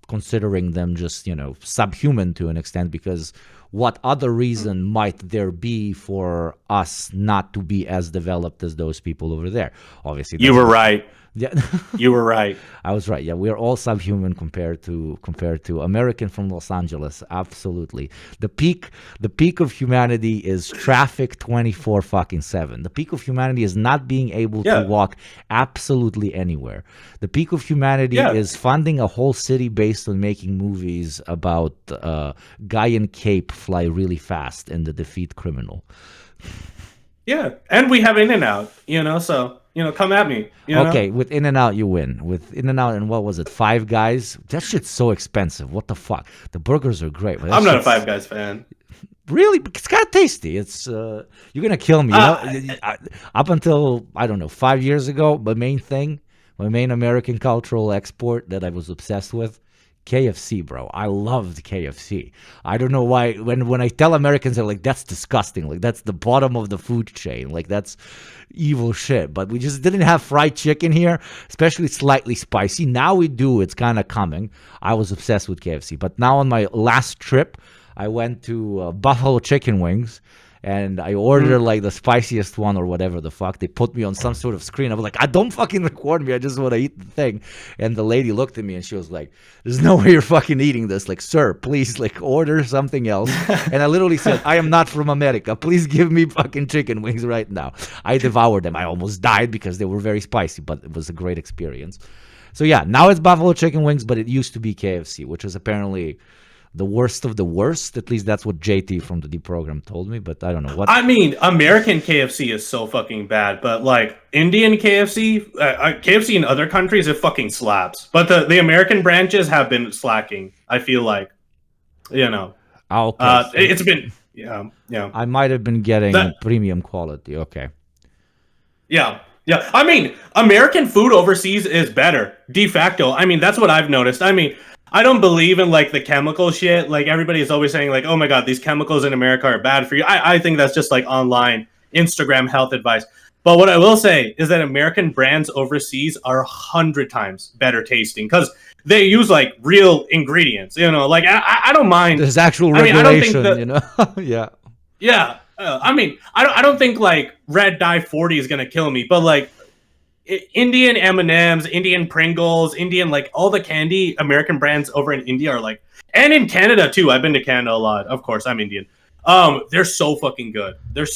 Speaker 2: considering them just, subhuman to an extent, because what other reason might there be for us not to be as developed as those people over there? Obviously,
Speaker 3: you were right.
Speaker 2: Yeah,
Speaker 3: you were right.
Speaker 2: I was right. Yeah, we are all subhuman compared to American from Los Angeles. Absolutely. The peak of humanity is traffic 24/7. The peak of humanity is not being able to walk absolutely anywhere. The peak of humanity is funding a whole city based on making movies about guy in cape fly really fast and the defeat criminal.
Speaker 3: Yeah, and we have In-N-Out, so. Come at me.
Speaker 2: Okay, with In-N-Out you win. With In-N-Out and what was it, Five Guys? That shit's so expensive. What the fuck? The burgers are great.
Speaker 3: I'm not a Five Guys fan.
Speaker 2: Really? It's kind of tasty. It's you're gonna kill me. Up until, I don't know, 5 years ago, my main American cultural export that I was obsessed with, KFC, bro. I loved KFC. I don't know why. When I tell Americans, they're like, "That's disgusting. Like that's the bottom of the food chain. Like that's evil shit." But we just didn't have fried chicken here, especially slightly spicy. Now we do. It's kind of coming. I was obsessed with KFC. But now on my last trip, I went to Buffalo Chicken Wings. And I ordered like the spiciest one or whatever the fuck. They put me on some sort of screen. I was like, I don't fucking record me. I just want to eat the thing. And the lady looked at me and she was like, there's no way you're fucking eating this. Like, sir, please, like, order something else. And I literally said, I am not from America. Please give me fucking chicken wings right now. I devoured them. I almost died because they were very spicy, but it was a great experience. So yeah, now it's Buffalo Chicken Wings, but it used to be KFC, which is apparently the worst of the worst. At least that's what JT from the Deprogram told me, but I don't know what.
Speaker 3: I mean, American KFC is so fucking bad, but like Indian KFC, KFC in other countries, it fucking slaps. But the American branches have been slacking. I feel like,
Speaker 2: Okay.
Speaker 3: It's been
Speaker 2: I might have been getting premium quality. Okay.
Speaker 3: Yeah. I mean, American food overseas is better de facto. I mean, that's what I've noticed. I mean, I don't believe in like the chemical shit. Like everybody is always saying like, oh my God, these chemicals in America are bad for you. I think that's just like online Instagram health advice. But what I will say is that American brands overseas are 100 times better tasting because they use like real ingredients, like I don't mind.
Speaker 2: There's actual regulation, Yeah.
Speaker 3: Yeah. I mean, I don't think like red dye 40 is going to kill me, but like Indian M&Ms, Indian Pringles, Indian, like all the candy American brands over in India are like, and in Canada too. I've been to Canada a lot. Of course, I'm Indian. They're so fucking good. They're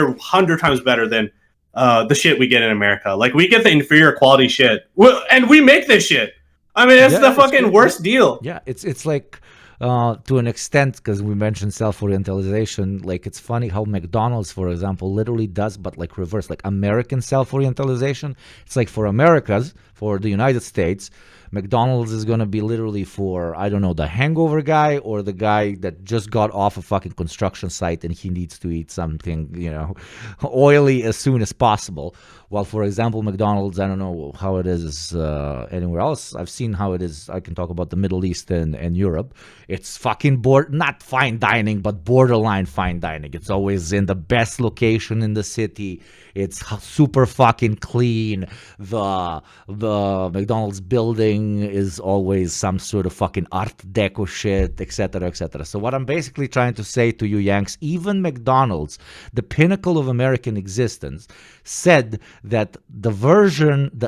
Speaker 3: 100 times better than the shit we get in America. Like we get the inferior quality shit, and we make this shit. I mean, it's the fucking worst deal.
Speaker 2: Yeah, it's like to an extent, because we mentioned self-orientalization, like it's funny how McDonald's, for example, literally does, but like reverse, like American self-orientalization. It's like for the United States, McDonald's is going to be literally for, I don't know, the hangover guy or the guy that just got off a fucking construction site and he needs to eat something, oily as soon as possible. While, for example, McDonald's, I don't know how it is anywhere else. I've seen how it is. I can talk about the Middle East and Europe. It's fucking not fine dining, but borderline fine dining. It's always in the best location in the city. It's super fucking clean. The McDonald's building is always some sort of fucking Art Deco shit, etc., etc. So what I'm basically trying to say to you Yanks, even McDonald's, the pinnacle of American existence, said that the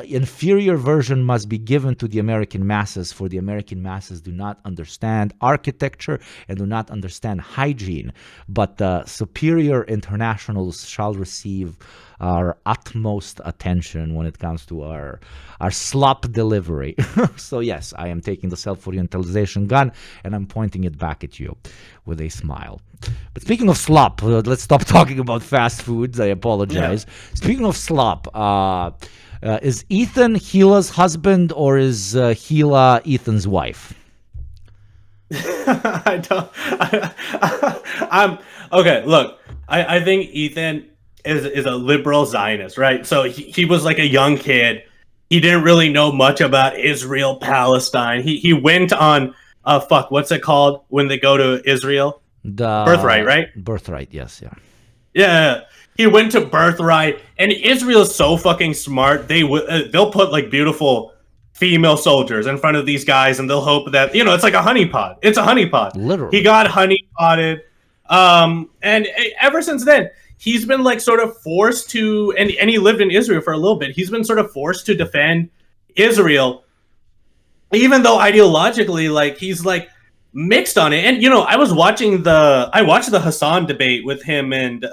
Speaker 2: inferior version must be given to the American masses, for the American masses do not understand architecture and do not understand hygiene, but the superior internationals shall receive our utmost attention when it comes to our slop delivery. So yes, I am taking the self-orientalization gun and I'm pointing it back at you with a smile. But speaking of slop, let's stop talking about fast foods. I apologize. Yeah. Speaking of slop, is Ethan Gila's husband or is Gila Ethan's wife?
Speaker 3: I'm okay. Look, I think Ethan is a liberal Zionist, right? So he was like a young kid. He didn't really know much about Israel, Palestine. He went on what's it called when they go to Israel?
Speaker 2: The
Speaker 3: Birthright, right?
Speaker 2: Birthright, yes, yeah.
Speaker 3: Yeah. He went to Birthright, and Israel is so fucking smart. They'll put like beautiful female soldiers in front of these guys, and they'll hope that it's like a honeypot. It's a honeypot.
Speaker 2: Literally,
Speaker 3: he got honeypotted, and ever since then, he's been like sort of forced to, and he lived in Israel for a little bit. He's been sort of forced to defend Israel, even though ideologically, like he's like mixed on it. And I watched the Hassan debate with him and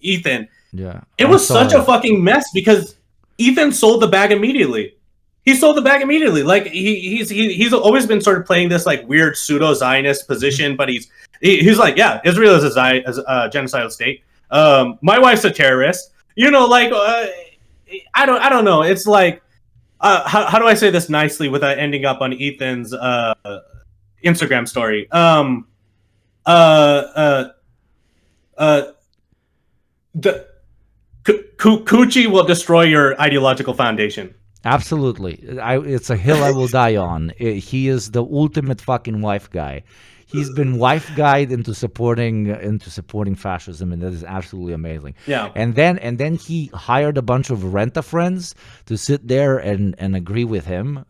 Speaker 3: Ethan.
Speaker 2: Yeah,
Speaker 3: it was such a fucking mess because Ethan sold the bag immediately. He sold the bag immediately. Like he's always been sort of playing this like weird pseudo Zionist position, but he's like, yeah, Israel is a genocidal state. My wife's a terrorist. I don't know. It's like how do I say this nicely without ending up on Ethan's Instagram story? The coochie will destroy your ideological foundation.
Speaker 2: Absolutely. It's a hill I will die on. He is the ultimate fucking wife guy. He's been wife guide into supporting fascism, and that is absolutely amazing.
Speaker 3: Yeah.
Speaker 2: And then he hired a bunch of rent-a-friends to sit there and agree with him.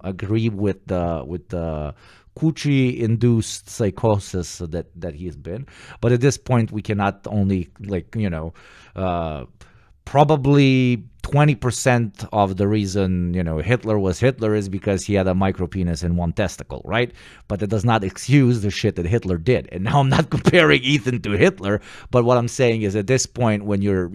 Speaker 2: Agree with the coochie-induced psychosis that he has been. But at this point, we cannot only probably 20% of the reason, Hitler was Hitler is because he had a micro penis and one testicle, right? But that does not excuse the shit that Hitler did. And now I'm not comparing Ethan to Hitler, but what I'm saying is at this point when you're,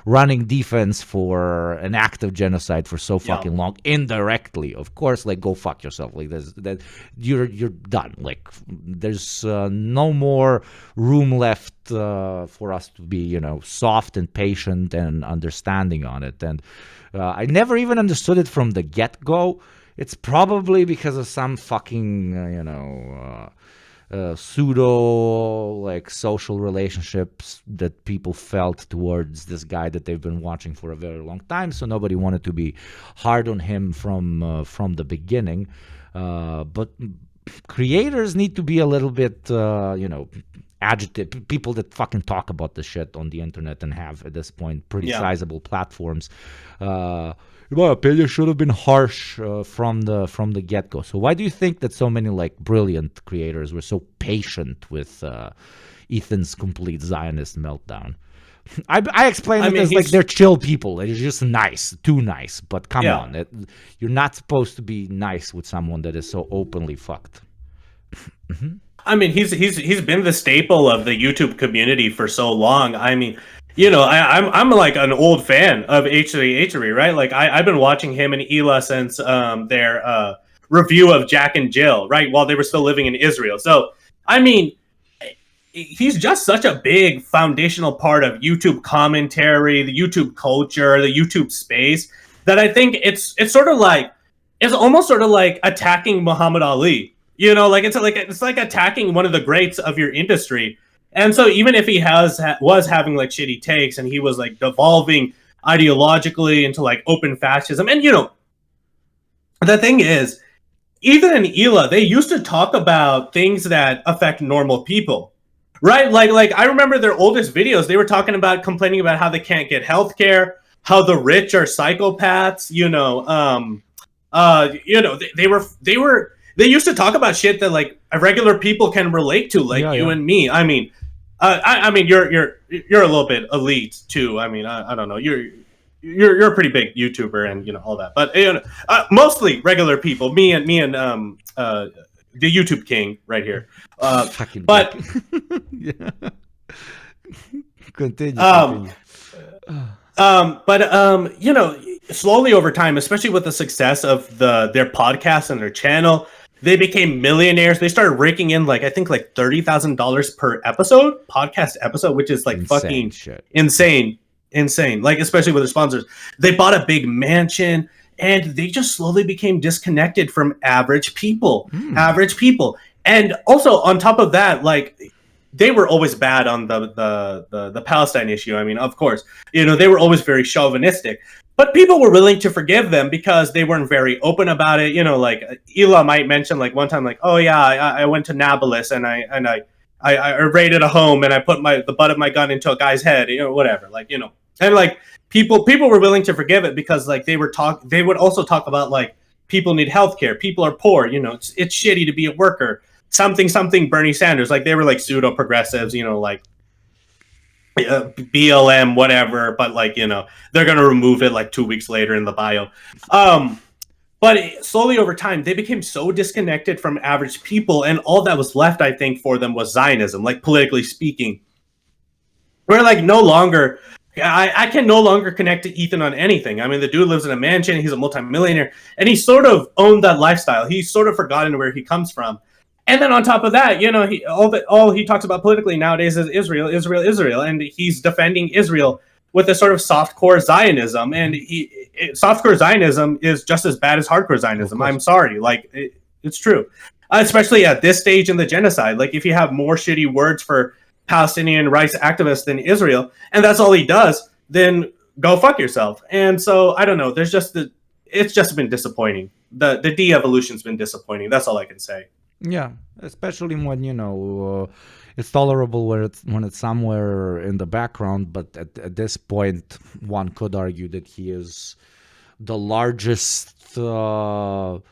Speaker 2: running defense for an act of genocide for so fucking long, indirectly, of course, like go fuck yourself. Like you're done. Like there's no more room left for us to be, soft and patient and understanding on it. And I never even understood it from the get-go. It's probably because of some fucking, pseudo, like, social relationships that people felt towards this guy that they've been watching for a very long time. So nobody wanted to be hard on him from the beginning. But creators need to be a little bit, agitated. People that fucking talk about the shit on the internet and have at this point pretty sizable platforms. In my opinion, should have been harsh from the get-go. So why do you think that so many like brilliant creators were so patient with Ethan's complete Zionist meltdown? I explain it as like they're chill people. They're just nice, too nice. But come on, you're not supposed to be nice with someone that is so openly fucked. Mm-hmm.
Speaker 3: I mean, he's been the staple of the YouTube community for so long. I mean, I'm like an old fan of H3H3, right? Like I've been watching him and Hila since their review of Jack and Jill, right? While they were still living in Israel. So, I mean, he's just such a big foundational part of YouTube commentary, the YouTube culture, the YouTube space, that I think it's sort of like is almost sort of like attacking Muhammad Ali. It's like attacking one of the greats of your industry. And so even if he was having like shitty takes and he was like devolving ideologically into like open fascism, and the thing is, Ethan and Hila, they used to talk about things that affect normal people, right? Like I remember their oldest videos. They were talking about complaining about how they can't get healthcare, how the rich are psychopaths. They used to talk about shit that like regular people can relate to, like you and me. I mean, you're a little bit elite too. I mean, I don't know. You're a pretty big YouTuber and all that, but mostly regular people. Me and the YouTube king right here. But
Speaker 2: yeah. Continue.
Speaker 3: Slowly over time, especially with the success of their podcast and their channel, they became millionaires. They started raking in like I think like $30,000 per podcast episode, which is like
Speaker 2: Insane
Speaker 3: fucking
Speaker 2: shit.
Speaker 3: Insane. Like especially with their sponsors, they bought a big mansion, and they just slowly became disconnected from average people. And also on top of that, like they were always bad on the Palestine issue. I mean, of course, they were always very chauvinistic, but people were willing to forgive them because they weren't very open about it. Like Hila might mention like one time, like, oh yeah, I went to Nablus and I raided a home and I put the butt of my gun into a guy's head, whatever, and like people were willing to forgive it because like they would also talk about like people need healthcare, people are poor, it's shitty to be a worker, something Bernie Sanders, like they were like pseudo progressives, like BLM, whatever, but like they're gonna remove it like 2 weeks later in the bio. But slowly over time, they became so disconnected from average people, and all that was left, I think, for them was Zionism, like politically speaking. We're like no longer, I can no longer connect to Ethan on anything. I mean, the dude lives in a mansion, he's a multimillionaire, and he sort of owned that lifestyle. He's sort of forgotten where he comes from. And then on top of that, all he talks about politically nowadays is Israel, and he's defending Israel with a sort of softcore Zionism, and softcore Zionism is just as bad as hardcore Zionism. I'm sorry, like it's true, especially at this stage in the genocide. Like if you have more shitty words for Palestinian rights activists than Israel, and that's all he does, then go fuck yourself. And so I don't know. It's just been disappointing. The de-evolution's been disappointing. That's all I can say.
Speaker 2: Yeah, especially when it's tolerable when it's somewhere in the background, but at this point, one could argue that he is the largest Zionism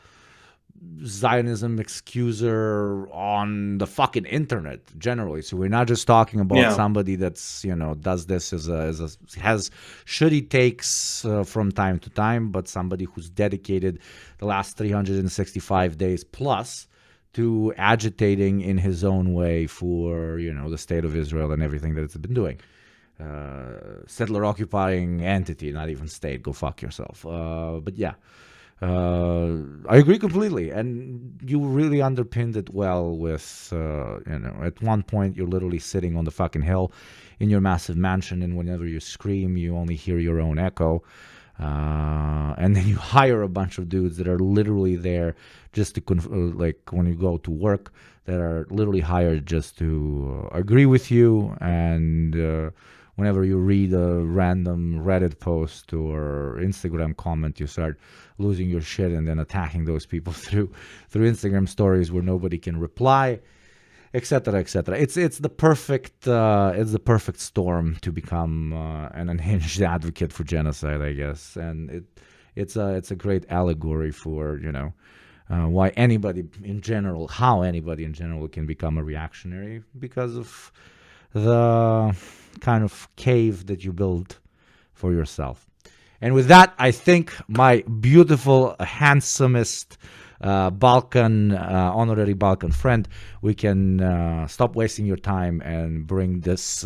Speaker 2: excuser on the fucking internet generally. So we're not just talking about somebody that's does this has shitty takes from time to time, but somebody who's dedicated the last 365 days plus to agitating in his own way for the state of Israel and everything that it's been doing. Settler occupying entity, not even state. Go fuck yourself. But yeah, I agree completely, and you really underpinned it well with at one point you're literally sitting on the fucking hill in your massive mansion, and whenever you scream, you only hear your own echo. And then you hire a bunch of dudes that are literally there just to like when you go to work, that are literally hired just to agree with you. And whenever you read a random Reddit post or Instagram comment, you start losing your shit and then attacking those people through Instagram stories where nobody can reply, etc., etc. It's the perfect storm to become an unhinged advocate for genocide, I guess, and it's a great allegory for how anybody in general can become a reactionary because of the kind of cave that you build for yourself. And with that, I think my beautiful, handsomest Balkan, honorary Balkan friend, we can stop wasting your time and bring this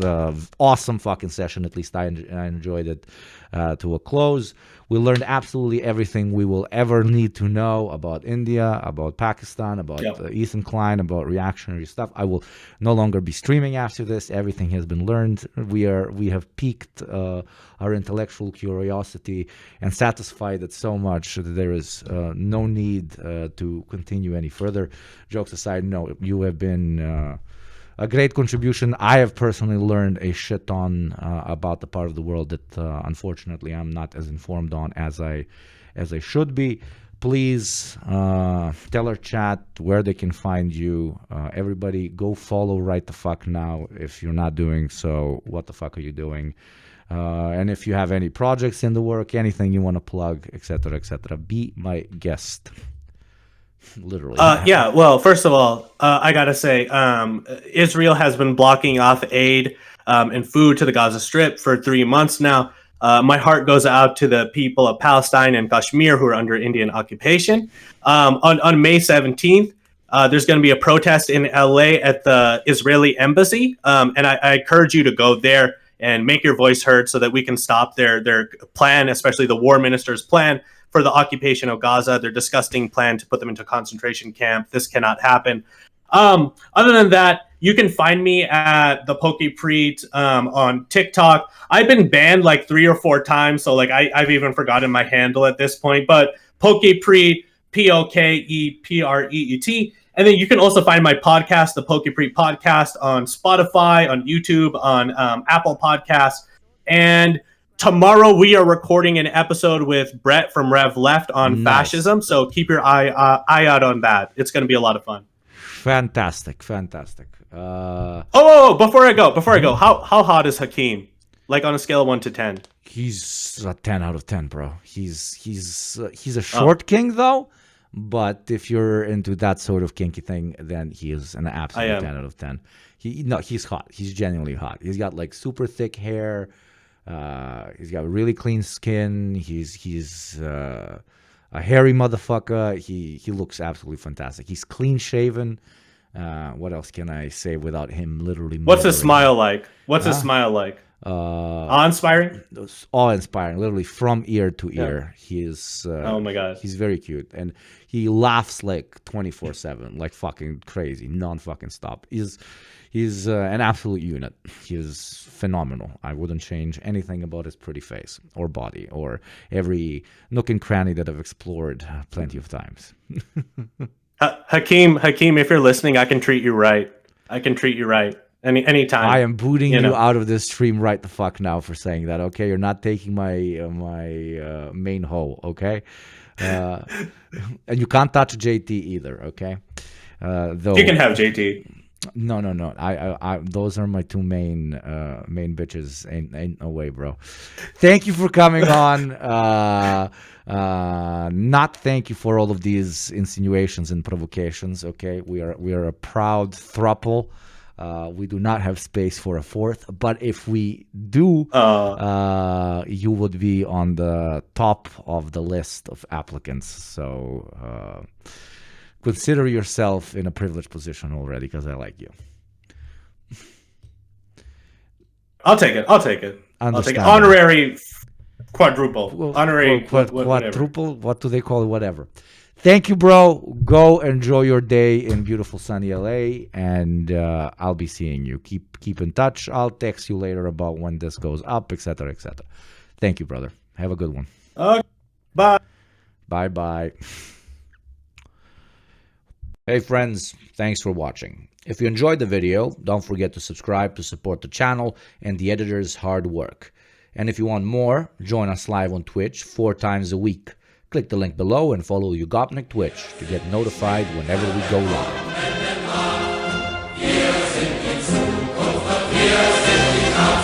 Speaker 2: awesome fucking session, at least I enjoyed it, to a close. We learned absolutely everything we will ever need to know about India, about Pakistan, about Ethan Klein, about reactionary stuff. I will no longer be streaming after this. Everything has been learned. We have piqued our intellectual curiosity and satisfied it so much that there is no need to continue any further. Jokes aside, no, you have been a great contribution. I have personally learned a shit ton about the part of the world that unfortunately I'm not as informed on as I should be. Please tell our chat where they can find you. Everybody go follow Right the Fuck Now. If you're not doing so, what the fuck are you doing? And if you have any projects in the work, anything you want to plug, etc., be my guest. Literally.
Speaker 3: Yeah, well, first of all, I gotta say, Israel has been blocking off aid and food to the Gaza Strip for 3 months now. My heart goes out to the people of Palestine and Kashmir who are under Indian occupation. On May 17th, there's going to be a protest in LA at the Israeli embassy, and I encourage you to go there and make your voice heard so that we can stop their plan, especially the war minister's plan for the occupation of Gaza, their disgusting plan to put them into a concentration camp. This cannot happen. Other than that, you can find me at the Pokepreet on TikTok. I've been banned like 3 or 4 times, so like I've even forgotten my handle at this point. But Pokepreet, Pokepreet, and then you can also find my podcast, the Pokepreet Podcast, on Spotify, on YouTube, on Apple Podcasts, and tomorrow we are recording an episode with Brett from Rev Left on fascism, so keep your eye out on that. It's going to be a lot of fun.
Speaker 2: Fantastic.
Speaker 3: Before I go, how hot is Hakeem? Like on a scale of 1 to 10?
Speaker 2: He's a 10 out of 10, bro. He's a short king though, but if you're into that sort of kinky thing, then he is an absolute 10 out of 10. He's hot. He's genuinely hot. He's got like super thick hair. He's got really clean skin. He's a hairy motherfucker. He looks absolutely fantastic. He's clean shaven. What else can I say without him literally?
Speaker 3: What's his smile like? His smile like? Awe-inspiring?
Speaker 2: Awe-inspiring, literally from ear to ear. He is.
Speaker 3: Oh my god.
Speaker 2: He's very cute, and he laughs like 24/7, like fucking crazy, non-fucking stop. He's an absolute unit. He is phenomenal. I wouldn't change anything about his pretty face or body or every nook and cranny that I've explored plenty of times.
Speaker 3: Hakeem, if you're listening, I can treat you right. Anytime.
Speaker 2: I am booting you out of this stream right the fuck now for saying that, okay? You're not taking my main hole, okay? And you can't touch JT either, okay? Though
Speaker 3: you can have JT.
Speaker 2: No. I those are my 2 main bitches. Ain't no way, bro. Thank you for coming on. Not thank you for all of these insinuations and provocations. Okay, we are a proud throuple. We do not have space for a 4th, but if we do, you would be on the top of the list of applicants. So consider yourself in a privileged position already, because I like you.
Speaker 3: I'll take it. Honorary quadruple. Honorary
Speaker 2: quadruple. What do they call it? Whatever. Thank you, bro. Go enjoy your day in beautiful sunny LA, and I'll be seeing you. Keep in touch. I'll text you later about when this goes up, etc., etc. Thank you, brother. Have a good one.
Speaker 3: Bye.
Speaker 2: Bye. Hey friends, thanks for watching. If you enjoyed the video, don't forget to subscribe to support the channel and the editor's hard work. And if you want more, join us live on Twitch 4 times a week. Click the link below and follow Yugopnik Twitch to get notified whenever we go live.